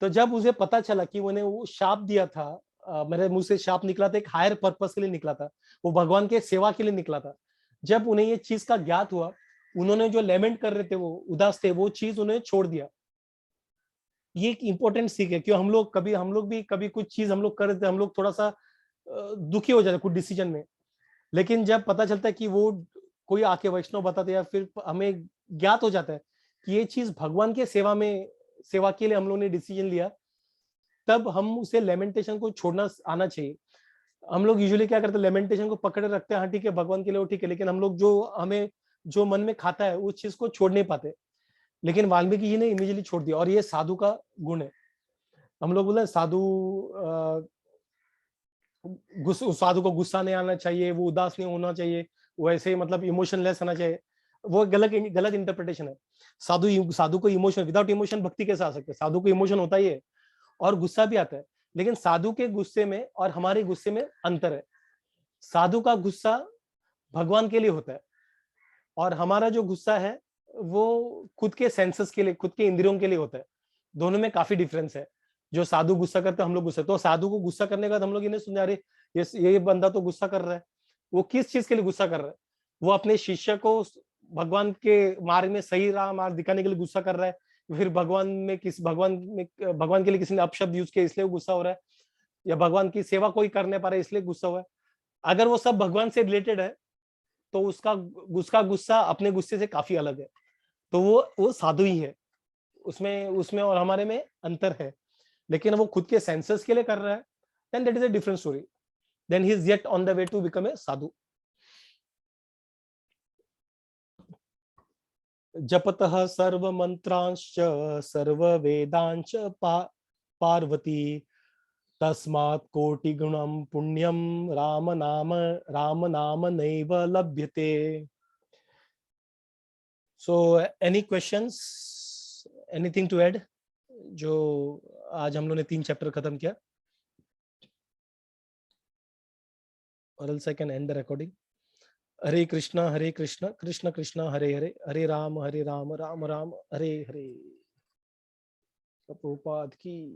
A: तो जब उसे पता चला कि उन्हें वो शाप दिया था, मेरे मुंह से शाप निकला था, एक हायर पर्पस के लिए निकला था, वो भगवान के सेवा के लिए निकला था। जब उन्हें ये चीज का ज्ञात हुआ, उन्होंने जो लेमेंट कर रहे थे, वो उदास थे, वो चीज उन्हें छोड़ दिया। ये एक इंपॉर्टेंट सीख है, क्यों हम लोग भी कभी कुछ चीज हम लोग कर रहे थे, हम लोग थोड़ा सा दुखी हो जाते कुछ डिसीजन में, लेकिन जब पता चलता है कि वो कोई आके वैष्णव बताते, या फिर हमें ज्ञात हो जाता है कि ये चीज भगवान के सेवा के लिए हम लोग ने डिसीजन लिया, तब हम उसे लेमेंटेशन को छोड़ना आना चाहिए। हम लोग यूजुअली क्या करते हैं, लेमेंटेशन को पकड़े रखते हैं, हाँ ठीक है भगवान के लिए वो ठीक है, लेकिन हम लोग जो मन में खाता है उस चीज को छोड़ नहीं पाते। लेकिन वाल्मीकि जी ने इमीडिएटली छोड़ दिया, और ये साधु का गुण है। हम लोग बोले साधु को गुस्सा नहीं आना चाहिए, वो उदास नहीं होना चाहिए, वो ऐसे मतलब इमोशनलेस होना चाहिए। वो गलत इंटरप्रिटेशन है। साधु को इमोशन, विदाउट इमोशन भक्ति कैसे आ सकते है? साधु को इमोशन होता ही है और गुस्सा भी आता है, लेकिन साधु के गुस्से में और हमारे गुस्से में अंतर है। साधु का गुस्सा भगवान के लिए होता है, और हमारा जो गुस्सा है वो खुद के सेंसेस के लिए, खुद के इंद्रियों के लिए होता है। दोनों में काफी डिफरेंस है। जो साधु गुस्सा करते हैं, हम लोग गुस्सा, तो साधु को गुस्सा करने के बाद हम लोग इन्हें सुन, अरे ये बंदा तो गुस्सा कर रहा है। वो किस चीज के लिए गुस्सा कर रहा है? वो अपने शिष्य को भगवान के मार्ग में, सही राह मार्ग दिखाने के लिए गुस्सा कर रहा है, फिर भगवान के लिए किसी ने अपशब्द यूज किया इसलिए वो गुस्सा हो रहा है, या भगवान की सेवा कोई कर नहीं पा रहा है इसलिए गुस्सा हुआ है। अगर वो सब भगवान से रिलेटेड है तो उसका गुस्सा अपने गुस्से से काफी अलग है। तो वो साधु ही है। उसमें और हमारे में अंतर है। लेकिन वो खुद के सेंसेस के लिए कर रहा है, then that is a different story, then he is yet on the way to become a sadhu. जपतः सर्व मंत्रांश्च सर्व वेदांच पार्वती तस्मात् कोटि गुणम पुण्यम राम नाम नैव लभ्यते। So any questions, anything to add? जो आज हम लोग ने 3 चैप्टर खत्म किया, और else I can end the recording. हरे कृष्णा कृष्ण कृष्ण हरे हरे, हरे राम राम राम हरे हरे। प्रभुपाद की